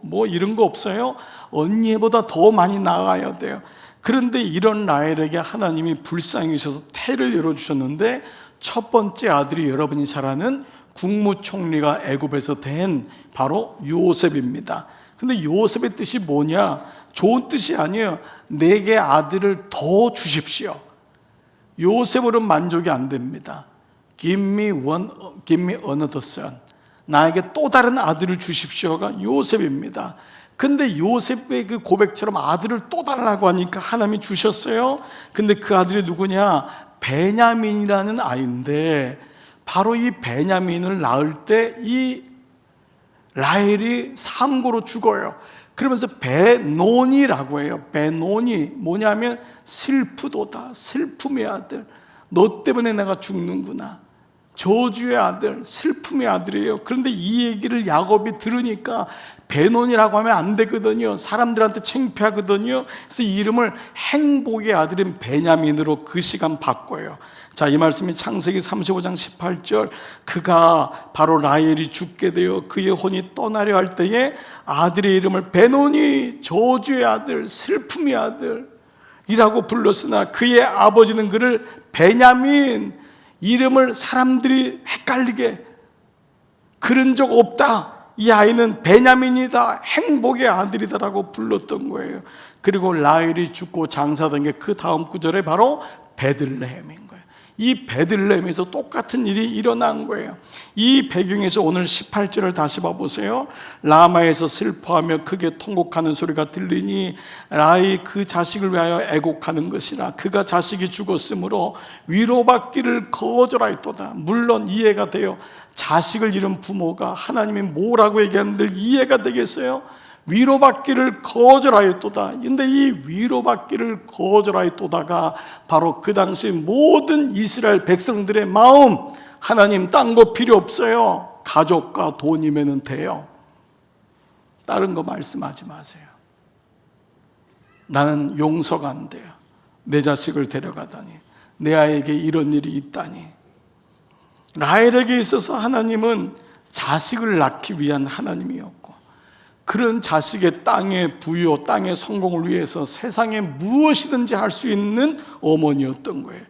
뭐 이런 거 없어요. 언니보다 더 많이 나아야 돼요. 그런데 이런 라헬에게 하나님이 불쌍히셔서 태를 열어주셨는데, 첫 번째 아들이 여러분이 잘 아는 국무총리가 애굽에서 된 바로 요셉입니다. 근데 요셉의 뜻이 뭐냐? 좋은 뜻이 아니에요. 내게 아들을 더 주십시오. 요셉으로 만족이 안 됩니다. Give me another son. 나에게 또 다른 아들을 주십시오가 요셉입니다. 근데 요셉의 그 고백처럼 아들을 또 달라고 하니까 하나님이 주셨어요. 근데 그 아들이 누구냐? 베냐민이라는 아이인데, 바로 이 베냐민을 낳을 때 이 라헬이 상고로 죽어요. 그러면서 베노니라고 해요. 베노니 뭐냐면 슬프도다, 슬픔의 아들. 너 때문에 내가 죽는구나. 저주의 아들, 슬픔의 아들이에요. 그런데 이 얘기를 야곱이 들으니까 베논이라고 하면 안 되거든요. 사람들한테 창피하거든요. 그래서 이름을 행복의 아들인 베냐민으로 그 시간 바꿔요. 자, 이 말씀이 창세기 35장 18절. 그가 바로 라헬이 죽게 되어 그의 혼이 떠나려 할 때에 아들의 이름을 베논이, 저주의 아들, 슬픔의 아들 이라고 불렀으나 그의 아버지는 그를 베냐민, 이름을 사람들이 헷갈리게, 그런 적 없다, 이 아이는 베냐민이다, 행복의 아들이다라고 불렀던 거예요. 그리고 라헬이 죽고 장사된 게 그 다음 구절에 바로 베들레헴인 거예요. 이 베들레헴에서 똑같은 일이 일어난 거예요. 이 배경에서 오늘 18절을 다시 봐보세요. 라마에서 슬퍼하며 크게 통곡하는 소리가 들리니 라헬이 그 자식을 위하여 애곡하는 것이라. 그가 자식이 죽었으므로 위로받기를 거절하였도다. 물론 이해가 돼요. 자식을 잃은 부모가 하나님이 뭐라고 얘기하는들 이해가 되겠어요? 위로받기를 거절하였도다. 근데 이 위로받기를 거절하였도다가 바로 그 당시 모든 이스라엘 백성들의 마음, 하나님 딴 거 필요 없어요. 가족과 돈이면 돼요. 다른 거 말씀하지 마세요. 나는 용서가 안 돼요. 내 자식을 데려가다니, 내 아이에게 이런 일이 있다니. 라헬에게 있어서 하나님은 자식을 낳기 위한 하나님이었고, 그런 자식의 땅의 부요, 땅의 성공을 위해서 세상에 무엇이든지 할 수 있는 어머니였던 거예요.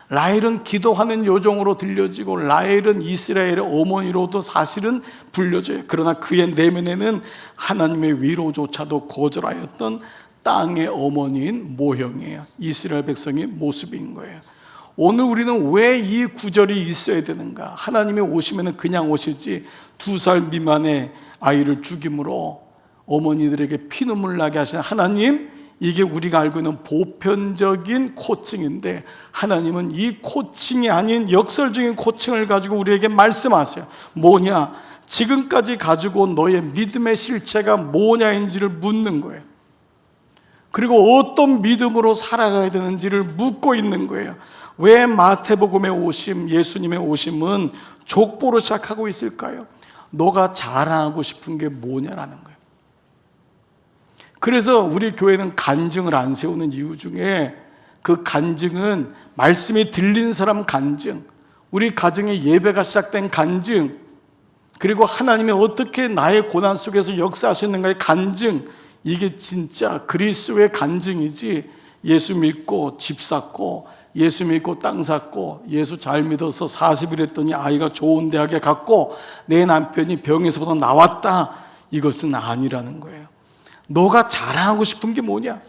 라헬은 기도하는 요정으로 들려지고 라헬은 이스라엘의 어머니로도 사실은 불려져요. 그러나 그의 내면에는 하나님의 위로조차도 거절하였던 땅의 어머니인 모형이에요. 이스라엘 백성의 모습인 거예요. 오늘 우리는 왜 이 구절이 있어야 되는가? 하나님이 오시면 그냥 오시지 2살 미만의 아이를 죽임으로 어머니들에게 피눈물 나게 하시는 하나님, 이게 우리가 알고 있는 보편적인 코칭인데 하나님은 이 코칭이 아닌 역설적인 코칭을 가지고 우리에게 말씀하세요. 뭐냐? 지금까지 가지고 온 너의 믿음의 실체가 뭐냐인지를 묻는 거예요. 그리고 어떤 믿음으로 살아가야 되는지를 묻고 있는 거예요. 왜 마태복음의 오심, 예수님의 오심은 족보로 시작하고 있을까요? 너가 자랑하고 싶은 게 뭐냐라는 거예요. 그래서 우리 교회는 간증을 안 세우는 이유 중에 그 간증은 말씀이 들린 사람 간증, 우리 가정의 예배가 시작된 간증, 그리고 하나님이 어떻게 나의 고난 속에서 역사하시는가의 간증, 이게 진짜 그리스도의 간증이지 예수 믿고 집 샀고 예수 믿고 땅 샀고 예수 잘 믿어서 40일 했더니 아이가 좋은 대학에 갔고 내 남편이 병에서부터 나왔다, 이것은 아니라는 거예요. 너가 자랑하고 싶은 게 뭐냐?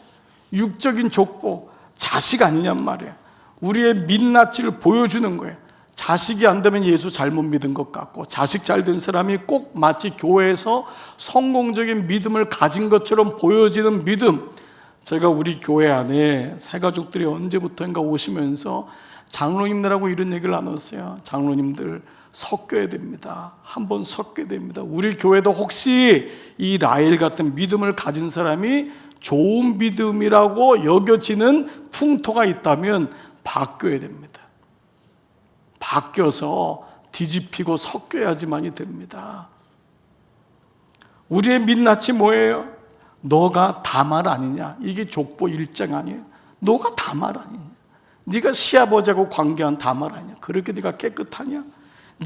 육적인 족보, 자식 아니냔 말이에요. 우리의 민낯을 보여주는 거예요. 자식이 안 되면 예수 잘못 믿은 것 같고, 자식 잘 된 사람이 꼭 마치 교회에서 성공적인 믿음을 가진 것처럼 보여지는 믿음. 제가 우리 교회 안에 새가족들이 언제부터인가 오시면서 장로님들하고 이런 얘기를 나눴어요. 장로님들 섞여야 됩니다. 한번 섞여야 됩니다. 우리 교회도 혹시 이 라헬 같은 믿음을 가진 사람이 좋은 믿음이라고 여겨지는 풍토가 있다면 바뀌어야 됩니다. 바뀌어서 뒤집히고 섞여야지만이 됩니다. 우리의 민낯이 뭐예요? 너가 다말 아니냐? 이게 족보 1장 아니에요? 너가 다말 아니냐? 네가 시아버지하고 관계한 다말 아니냐? 그렇게 네가 깨끗하냐?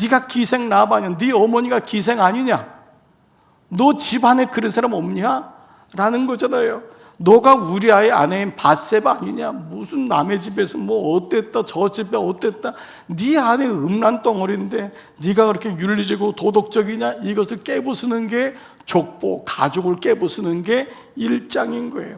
네가 기생 라반이냐? 네 어머니가 기생 아니냐? 너 집안에 그런 사람 없냐? 라는 거잖아요. 너가 우리 아이 아내인 밧세바 아니냐? 무슨 남의 집에서 뭐 어땠다, 저 집에 어땠다. 네 안에 음란 덩어리인데 네가 그렇게 윤리적이고 도덕적이냐? 이것을 깨부수는 게 족보, 가족을 깨부수는 게 1장인 거예요.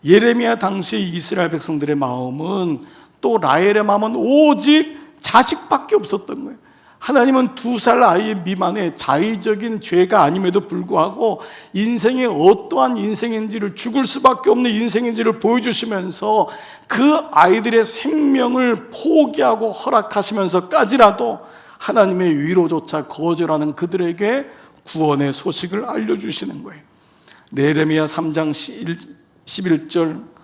예레미야 당시 이스라엘 백성들의 마음은, 또 라헬의 마음은 오직 자식밖에 없었던 거예요. 하나님은 2살 아이 미만의 자의적인 죄가 아님에도 불구하고 인생이 어떠한 인생인지를, 죽을 수밖에 없는 인생인지를 보여주시면서 그 아이들의 생명을 포기하고 허락하시면서까지라도 하나님의 위로조차 거절하는 그들에게 구원의 소식을 알려주시는 거예요. 예레미야 3장 11절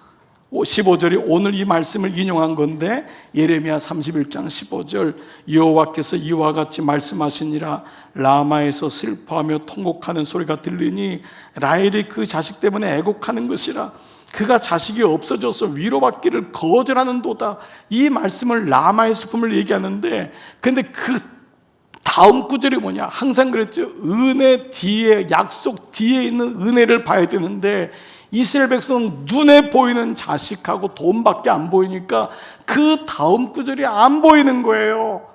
15절이 오늘 이 말씀을 인용한 건데, 예레미야 31장 15절 여호와께서 이와 같이 말씀하시니라. 라마에서 슬퍼하며 통곡하는 소리가 들리니 라헬이 그 자식 때문에 애곡하는 것이라. 그가 자식이 없어져서 위로받기를 거절하는도다. 이 말씀을 라마의 슬픔을 얘기하는데, 근데 그 다음 구절이 뭐냐? 항상 그랬죠. 은혜 뒤에, 약속 뒤에 있는 은혜를 봐야 되는데 이스라엘 백성은 눈에 보이는 자식하고 돈밖에 안 보이니까 그 다음 구절이 안 보이는 거예요.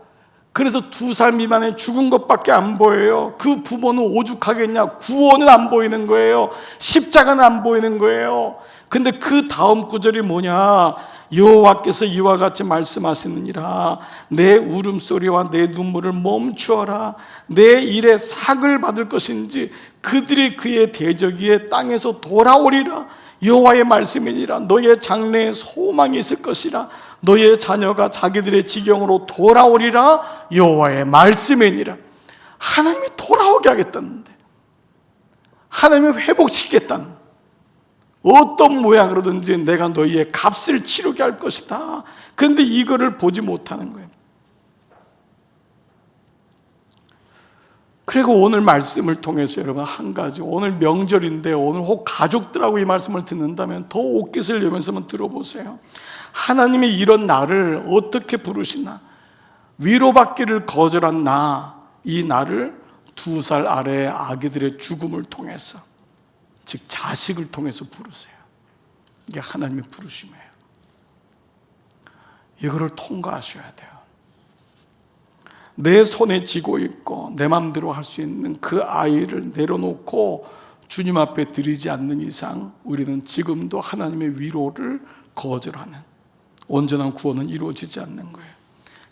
그래서 2살 미만에 죽은 것밖에 안 보여요. 그 부모는 오죽하겠냐? 구원은 안 보이는 거예요. 십자가는 안 보이는 거예요. 근데 그 다음 구절이 뭐냐? 여호와께서 이와 같이 말씀하시느니라. 내 울음소리와 내 눈물을 멈추어라. 내 일에 삭을 받을 것인지 그들이 그의 대적위에 땅에서 돌아오리라. 여호와의 말씀이니라. 너의 장래에 소망이 있을 것이라. 너의 자녀가 자기들의 지경으로 돌아오리라. 여호와의 말씀이니라. 하나님이 돌아오게 하겠다는데, 하나님이 회복시키겠다는, 어떤 모양으로든지 내가 너희의 값을 치르게 할 것이다. 그런데 이거를 보지 못하는 거예요. 그리고 오늘 말씀을 통해서 여러분 한 가지, 오늘 명절인데 오늘 혹 가족들하고 이 말씀을 듣는다면 더 옷깃을 여면서 한번 들어보세요. 하나님이 이런 나를 어떻게 부르시나? 위로받기를 거절한 나, 이 나를 2살 아래의 아기들의 죽음을 통해서, 즉 자식을 통해서 부르세요. 이게 하나님의 부르심이에요. 이거를 통과하셔야 돼요. 내 손에 쥐고 있고 내 마음대로 할 수 있는 그 아이를 내려놓고 주님 앞에 드리지 않는 이상 우리는 지금도 하나님의 위로를 거절하는, 온전한 구원은 이루어지지 않는 거예요.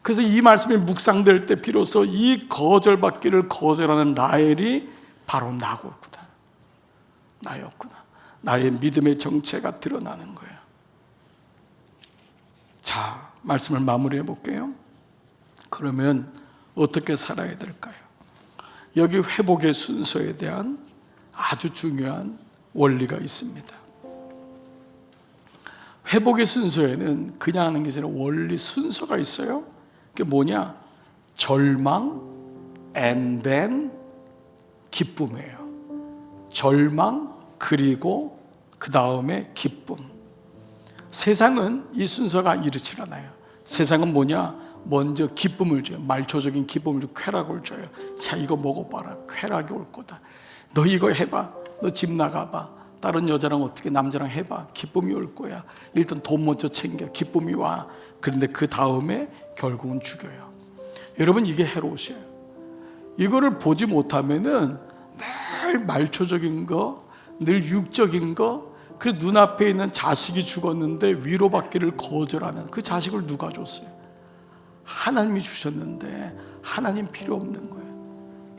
그래서 이 말씀이 묵상될 때 비로소 이 거절받기를 거절하는 라헬이 바로 나였구나. 나의 믿음의 정체가 드러나는 거예요. 자, 말씀을 마무리해 볼게요. 그러면 어떻게 살아야 될까요? 여기 회복의 순서에 대한 아주 중요한 원리가 있습니다. 회복의 순서에는 그냥 하는 게 아니라 원리 순서가 있어요. 그게 뭐냐? 절망, and then 기쁨이에요. 절망, 그리고 그 다음에 기쁨. 세상은 이 순서가 이렇지 않아요. 세상은 뭐냐? 먼저 기쁨을 줘요. 말초적인 기쁨을 주고 쾌락을 줘요. 야, 이거 먹어봐라. 쾌락이 올 거다. 너 이거 해봐. 너 집 나가봐. 다른 여자랑 어떻게 남자랑 해봐. 기쁨이 올 거야. 일단 돈 먼저 챙겨. 기쁨이 와. 그런데 그 다음에 결국은 죽여요. 여러분, 이게 해로우셔요. 이거를 보지 못하면은 늘 말초적인 거, 늘 육적인 거, 그 눈앞에 있는 자식이 죽었는데 위로받기를 거절하는 그 자식을 누가 줬어요? 하나님이 주셨는데 하나님 필요 없는 거예요.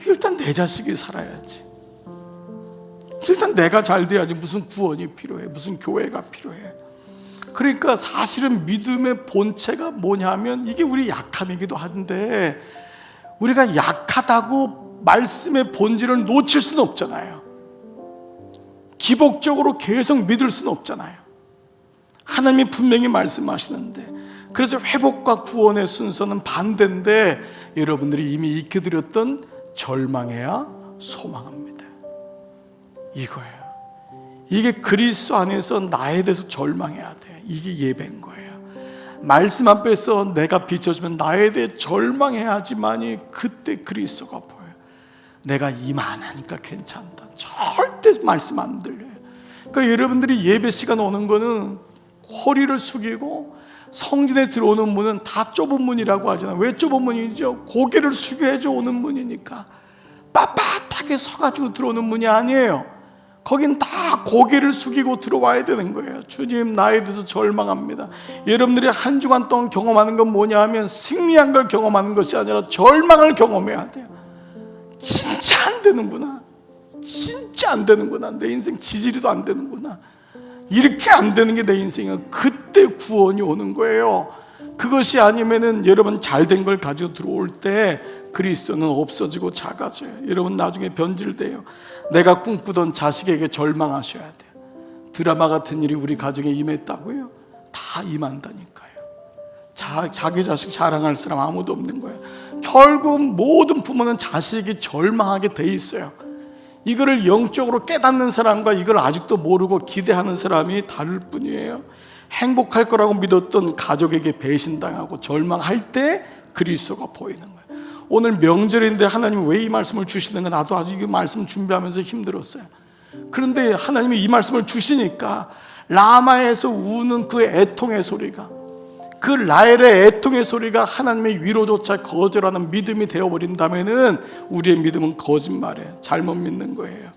일단 내 자식이 살아야지. 일단 내가 잘 돼야지. 무슨 구원이 필요해? 무슨 교회가 필요해? 그러니까 사실은 믿음의 본체가 뭐냐면 이게 우리 약함이기도 한데, 우리가 약하다고 말씀의 본질을 놓칠 수는 없잖아요. 기복적으로 계속 믿을 수는 없잖아요. 하나님이 분명히 말씀하시는데, 그래서 회복과 구원의 순서는 반대인데 여러분들이 이미 익혀드렸던 절망해야 소망합니다. 이거예요. 이게 그리스도 안에서 나에 대해서 절망해야 돼. 이게 예배인 거예요. 말씀 앞에서 내가 비춰주면 나에 대해 절망해야지만이 그때 그리스도가 보여요. 내가 이만하니까 괜찮다. 절대 말씀 안 들려요. 그러니까 여러분들이 예배 시간 오는 거는 허리를 숙이고, 성전에 들어오는 문은 다 좁은 문이라고 하잖아요. 왜 좁은 문이죠? 고개를 숙여야지 오는 문이니까. 빳빳하게 서가지고 들어오는 문이 아니에요. 거긴 다 고개를 숙이고 들어와야 되는 거예요. 주님, 나에 대해서 절망합니다. 여러분들이 한 주간 동안 경험하는 건 뭐냐 하면 승리한 걸 경험하는 것이 아니라 절망을 경험해야 돼요. 진짜 안 되는구나. 진짜 안 되는구나. 내 인생 지지리도 안 되는구나. 이렇게 안 되는 게 내 인생이야. 그때 구원이 오는 거예요. 그것이 아니면은 여러분 잘된 걸 가지고 들어올 때 그리스도는 없어지고 작아져요. 여러분 나중에 변질돼요. 내가 꿈꾸던 자식에게 절망하셔야 돼요. 드라마 같은 일이 우리 가정에 임했다고요? 다 임한다니까요. 자기 자식 자랑할 사람 아무도 없는 거예요. 결국 모든 부모는 자식이 절망하게 돼 있어요. 이거를 영적으로 깨닫는 사람과 이걸 아직도 모르고 기대하는 사람이 다를 뿐이에요. 행복할 거라고 믿었던 가족에게 배신당하고 절망할 때 그리스도가 보이는 거예요. 오늘 명절인데 하나님이 왜 이 말씀을 주시는가, 나도 아주 이 말씀 준비하면서 힘들었어요. 그런데 하나님이 이 말씀을 주시니까 라마에서 우는 그 애통의 소리가, 그 라헬의 애통의 소리가 하나님의 위로조차 거절하는 믿음이 되어버린다면은 우리의 믿음은 거짓말이에요. 잘못 믿는 거예요.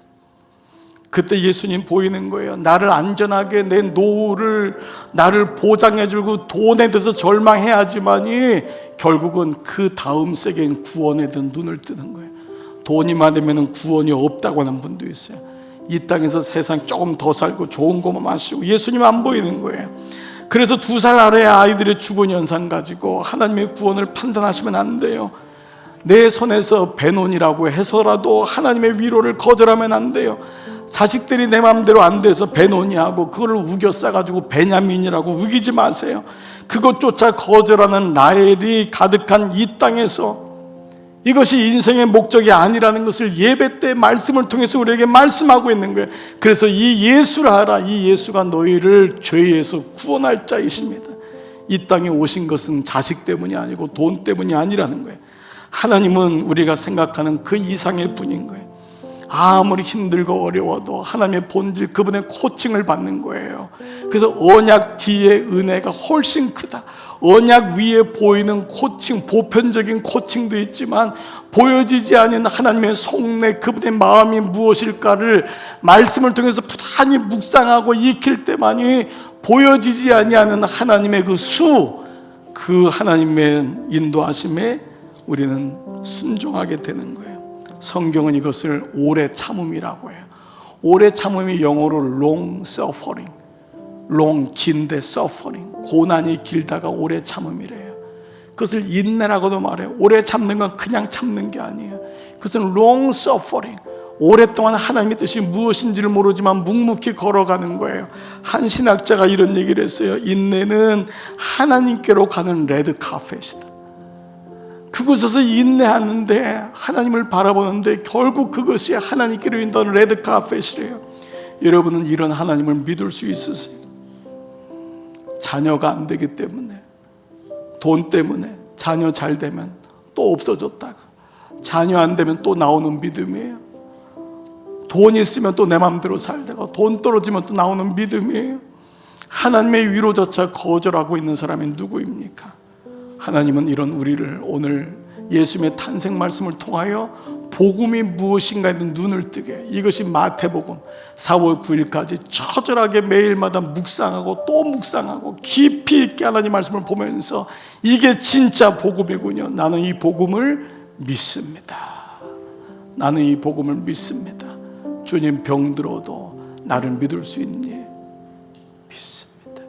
그러니까 여러분들이 예배 시간 오는 거는 고개를 숙이고 성전에 들어오는 문은 다 좁은 문이라고 하잖아요. 왜 좁은 문이죠? 고개를 숙여야지 오는 문이니까. 빳빳하게 서가지고 들어오는 문이 아니에요. 그때 예수님 보이는 거예요. 나를 안전하게 내 노후를 나를 보장해주고 돈에 대해서 절망해야지만이 결국은 그 다음 세계인 구원에 대한 눈을 뜨는 거예요. 돈이 많으면 구원이 없다고 하는 분도 있어요. 이 땅에서 세상 조금 더 살고 좋은 것만 마시고 예수님 안 보이는 거예요. 그래서 2살 아래의 아이들의 죽은 현상 가지고 하나님의 구원을 판단하시면 안 돼요. 내 손에서 배논이라고 해서라도 하나님의 위로를 거절하면 안 돼요. 자식들이 내 마음대로 안 돼서 배논이하고 그거를 우겨 싸가지고 베냐민이라고 우기지 마세요. 그것조차 거절하는 라헬이 가득한 이 땅에서 이것이 인생의 목적이 아니라는 것을 예배 때 말씀을 통해서 우리에게 말씀하고 있는 거예요. 그래서 이 예수를 알아. 이 예수가 너희를 죄에서 구원할 자이십니다. 이 땅에 오신 것은 자식 때문이 아니고 돈 때문이 아니라는 거예요. 하나님은 우리가 생각하는 그 이상의 분인 거예요. 아무리 힘들고 어려워도 하나님의 본질, 그분의 코칭을 받는 거예요. 그래서 언약 뒤에 은혜가 훨씬 크다. 언약 위에 보이는 코칭, 보편적인 코칭도 있지만 보여지지 않는 하나님의 속내, 그분의 마음이 무엇일까를 말씀을 통해서 부단히 묵상하고 익힐 때만이 보여지지 아니하는 하나님의 그 하나님의 인도하심에 우리는 순종하게 되는 거예요. 성경은 이것을 오래 참음이라고 해요. 오래 참음이 영어로 long suffering, long 긴데 suffering, 고난이 길다가 오래 참음이래요. 그것을 인내라고도 말해요. 오래 참는 건 그냥 참는 게 아니에요. 그것은 long suffering, 오랫동안 하나님의 뜻이 무엇인지를 모르지만 묵묵히 걸어가는 거예요. 한 신학자가 이런 얘기를 했어요. 인내는 하나님께로 가는 레드 카펫이다. 그곳에서 인내하는데, 하나님을 바라보는데 결국 그것이 하나님께로 인도하는 레드 카펫이래요. 여러분은 이런 하나님을 믿을 수 있으세요? 자녀가 안 되기 때문에, 돈 때문에 자녀 잘 되면 또 없어졌다가, 자녀 안 되면 또 나오는 믿음이에요. 돈 있으면 또 내 마음대로 살다가 돈 떨어지면 또 나오는 믿음이에요. 하나님의 위로조차 거절하고 있는 사람이 누구입니까? 하나님은 이런 우리를 오늘 예수님의 탄생 말씀을 통하여 복음이 무엇인가에 눈을 뜨게, 이것이 마태복음 4월 9일까지 처절하게 매일마다 묵상하고 또 묵상하고 깊이 있게 하나님 말씀을 보면서 이게 진짜 복음이군요. 나는 이 복음을 믿습니다. 나는 이 복음을 믿습니다. 주님, 병들어도 나를 믿을 수 있니? 믿습니다.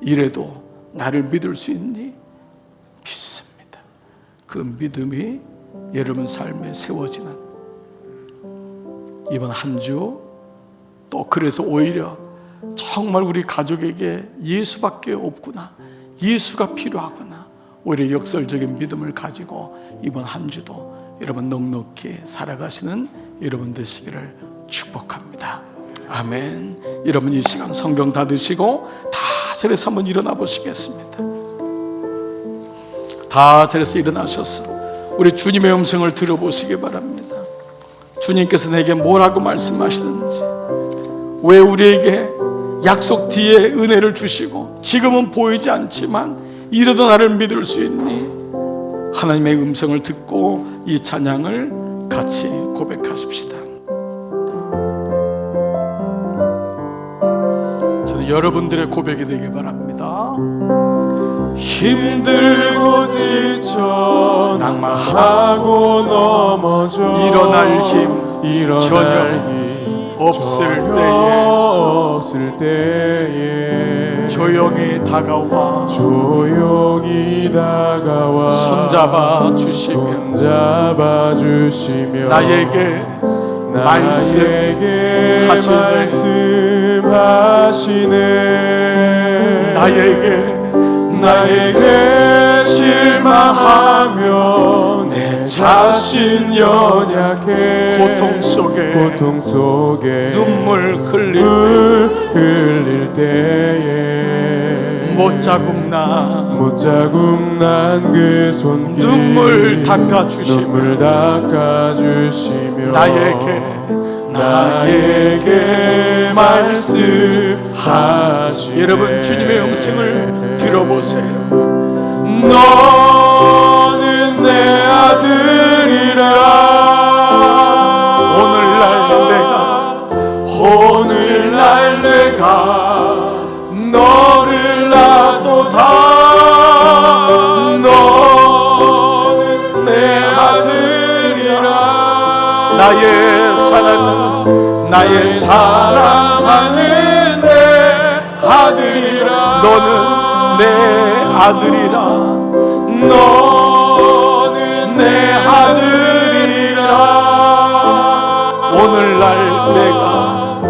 이래도 나를 믿을 수 있니? 믿습니다. 그 믿음이 여러분 삶에 세워지는 이번 한 주, 또 그래서 오히려 정말 우리 가족에게 예수밖에 없구나, 예수가 필요하구나, 오히려 역설적인 믿음을 가지고 이번 한 주도 여러분 넉넉히 살아가시는 여러분 되시기를 축복합니다. 아멘. 여러분 이 시간 성경 닫으시고 다 자리에서 한번 일어나 보시겠습니다. 다 자리에서 일어나셔서 우리 주님의 음성을 들어보시기 바랍니다. 주님께서 내게 뭐라고 말씀하시는지, 왜 우리에게 약속 뒤에 은혜를 주시고 지금은 보이지 않지만 이래도 나를 믿을 수 있니? 하나님의 음성을 듣고 이 찬양을 같이 고백하십시다. 저는 여러분들의 고백이 되길 바랍니다. 힘들고 지쳐 낭만하고 넘어져 일어날 힘 전혀 없을 때에 조용히 다가와 손잡아 주시며 나에게 말씀하시네. 나에게 실망하며 내 자신 연약해 고통 속에 눈물 흘릴 때에 못 자국 난 그 손길 눈물 닦아주시며 나에게 말씀하시네. 여러분 주님의 음성을 들어보세요. 너는 내 아들이라. 오늘날 나의 사랑은 나의 사랑하는 내 아들이라. 너는 내 아들이라. 너는 내 아들이라. 오늘날 내가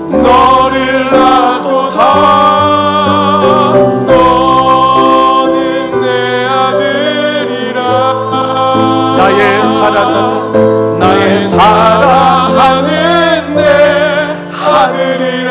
너를 놔도다. 너는 내 아들이라. 나의 사랑하는 내 아들이라.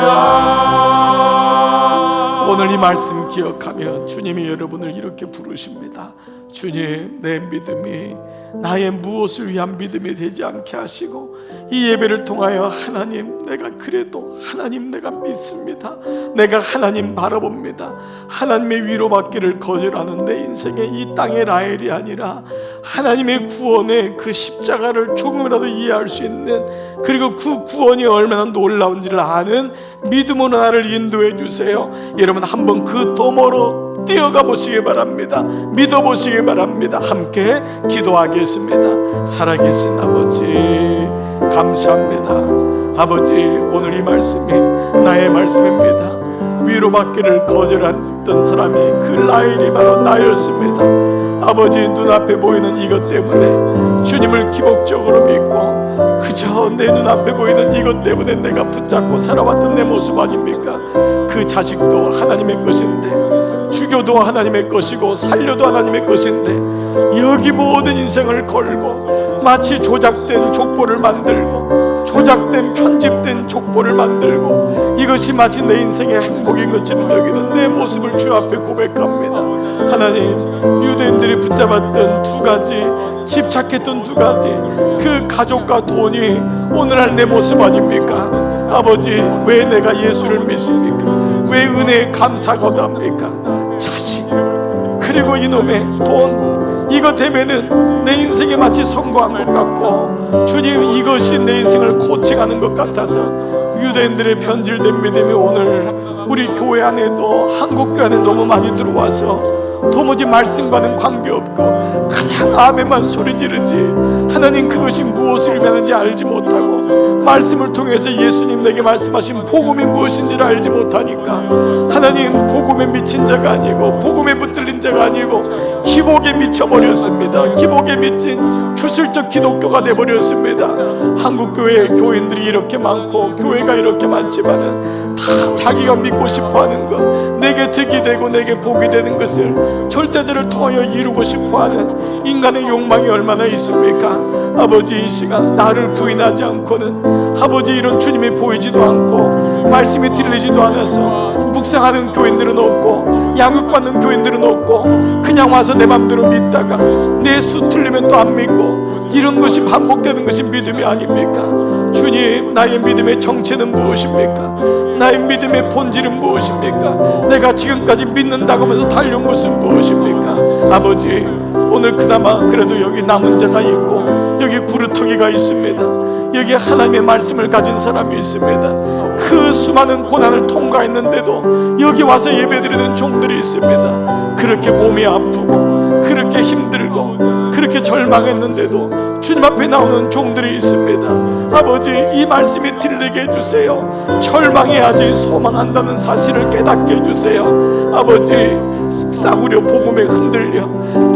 오늘 이 말씀 기억하며 주님이 여러분을 이렇게 부르십니다. 주님, 내 믿음이 나의 무엇을 위한 믿음이 되지 않게 하시고, 이 예배를 통하여 하나님, 내가 그래도 하나님 내가 믿습니다. 내가 하나님 바라봅니다. 하나님의 위로받기를 거절하는 내 인생의 이 땅의 라헬이 아니라 하나님의 구원의 그 십자가를 조금이라도 이해할 수 있는, 그리고 그 구원이 얼마나 놀라운지를 아는 믿음으로 나를 인도해 주세요. 여러분 한번 그 도모로 뛰어가 보시기 바랍니다. 믿어 보시기 바랍니다. 함께 기도하겠습니다. 살아계신 아버지, 감사합니다. 아버지, 오늘 이 말씀이 나의 말씀입니다. 위로받기를 거절했던 사람이 그 라헬이 바로 나였습니다. 아버지, 눈앞에 보이는 이것 때문에 주님을 기복적으로 믿고 그저 내 눈앞에 보이는 이것 때문에 내가 붙잡고 살아왔던 내 모습 아닙니까? 그 자식도 하나님의 것인데, 죽여도 하나님의 것이고 살려도 하나님의 것인데, 여기 모든 인생을 걸고 마치 조작된 족보를 만들고, 조작된 편집된 족보를 만들고, 이것이 마치 내 인생의 행복인 것처럼 여기는 내 모습을 주 앞에 고백합니다. 하나님, 유대인들이 붙잡았던 두 가지, 집착했던 두 가지, 그 가족과 돈이 오늘날 내 모습 아닙니까? 아버지, 왜 내가 예수를 믿습니까? 왜 은혜에 감사가 없답니까? 자식, 그리고 이놈의 돈, 이것 때문에는 내 인생이 마치 성공한 것 같고, 주님, 이것이 내 인생을 코칭하는 것 같아서 유대인들의 변질된 믿음이 오늘 우리 교회 안에도, 한국교회 안에 너무 많이 들어와서 도무지 말씀과는 관계없고 그냥 아멘만 소리 지르지, 하나님 그것이 무엇을 의미하는지 알지 못하고, 말씀을 통해서 예수님 내게 말씀하신 복음이 무엇인지를 알지 못하니까, 하나님 복음에 미친 자가 아니고 복음에 붙들린 자가 아니고 기복에 미쳐버렸습니다. 기복에 미친 주술적 기독교가 돼버렸습니다. 한국교회 교인들이 이렇게 많고 교회가 이렇게 많지만은 다 자기가 믿고 싶어하는 것, 내게 득이 되고 내게 복이 되는 것을 절대자를 통하여 이루고 싶어하는 인간의 욕망이 얼마나 있습니까? 아버지, 이 시간 나를 부인하지 않고는, 아버지, 이런 주님이 보이지도 않고 말씀이 들리지도 않아서 묵상하는 교인들은 없고 양육받는 교인들은 없고, 그냥 와서 내 맘대로 믿다가 내 수 틀리면 또 안 믿고, 이런 것이 반복되는 것이 믿음이 아닙니까? 주님, 나의 믿음의 정체는 무엇입니까? 나의 믿음의 본질은 무엇입니까? 내가 지금까지 믿는다고 하면서 달려온 것은 무엇입니까? 아버지, 오늘 그나마 그래도 여기 남은 자가 있고 여기 구루터기가 있습니다. 여기 하나님의 말씀을 가진 사람이 있습니다. 그 수많은 고난을 통과했는데도 여기 와서 예배드리는 종들이 있습니다. 그렇게 몸이 아프고 그렇게 힘들고 그렇게 절망했는데도 주님 앞에 나오는 종들이 있습니다. 아버지, 이 말씀이 들리게 해주세요. 절망해야지 소망한다는 사실을 깨닫게 해주세요. 아버지, 싸구려 복음에 흔들려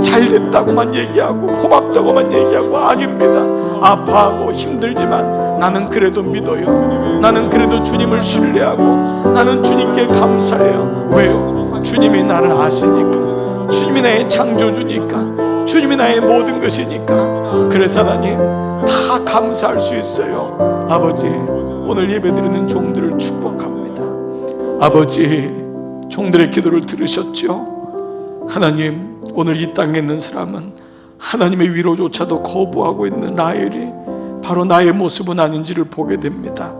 잘됐다고만 얘기하고 고맙다고만 얘기하고, 아닙니다. 아파하고 힘들지만 나는 그래도 믿어요. 나는 그래도 주님을 신뢰하고 나는 주님께 감사해요. 왜요? 주님이 나를 아시니까, 주님이 나의 창조주니까, 주님이 나의 모든 것이니까. 그래서 하나님, 다 감사할 수 있어요. 아버지, 오늘 예배드리는 종들을 축복합니다. 아버지, 종들의 기도를 들으셨죠? 하나님, 오늘 이 땅에 있는 사람은 하나님의 위로조차도 거부하고 있는 라헬이 바로 나의 모습은 아닌지를 보게 됩니다.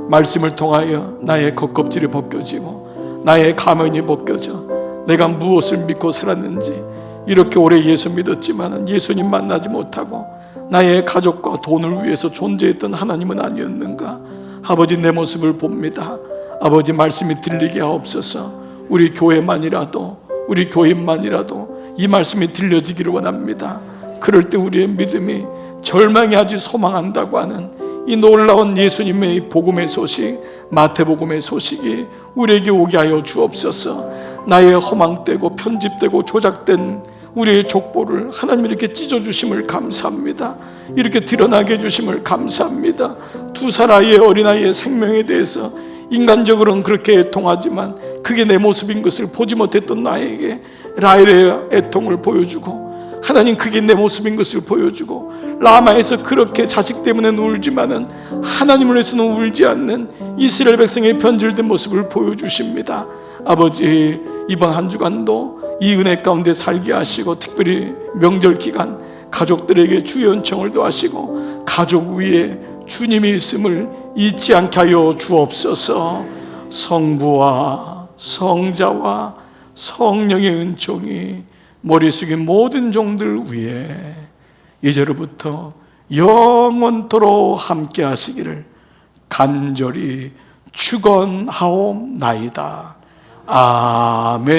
말씀을 통하여 나의 겉껍질이 벗겨지고 나의 가면이 벗겨져 내가 무엇을 믿고 살았는지, 이렇게 오래 예수 믿었지만 예수님 만나지 못하고 나의 가족과 돈을 위해서 존재했던 하나님은 아니었는가? 아버지, 내 모습을 봅니다. 아버지, 말씀이 들리게 하옵소서. 우리 교회만이라도, 우리 교인만이라도 이 말씀이 들려지기를 원합니다. 그럴 때 우리의 믿음이 절망이 하지 소망한다고 하는 이 놀라운 예수님의 복음의 소식, 마태복음의 소식이 우리에게 오게 하여 주옵소서. 나의 허망되고 편집되고 조작된 우리의 족보를 하나님 이렇게 찢어주심을 감사합니다. 이렇게 드러나게 해주심을 감사합니다. 2살 아이의 어린아이의 생명에 대해서 인간적으로는 그렇게 애통하지만 그게 내 모습인 것을 보지 못했던 나에게 라헬의 애통을 보여주고, 하나님 그게 내 모습인 것을 보여주고, 라마에서 그렇게 자식 때문에 울지만은 하나님을 위해서는 울지 않는 이스라엘 백성의 변질된 모습을 보여주십니다. 아버지, 이번 한 주간도 이 은혜 가운데 살게 하시고, 특별히 명절 기간 가족들에게 주의 은총을 더하시고, 가족 위에 주님이 있음을 잊지 않게 하여 주옵소서. 성부와 성자와 성령의 은총이 머리 숙인 모든 종들 위에 이제로부터 영원토록 함께 하시기를 간절히 축원하옵나이다. 아멘.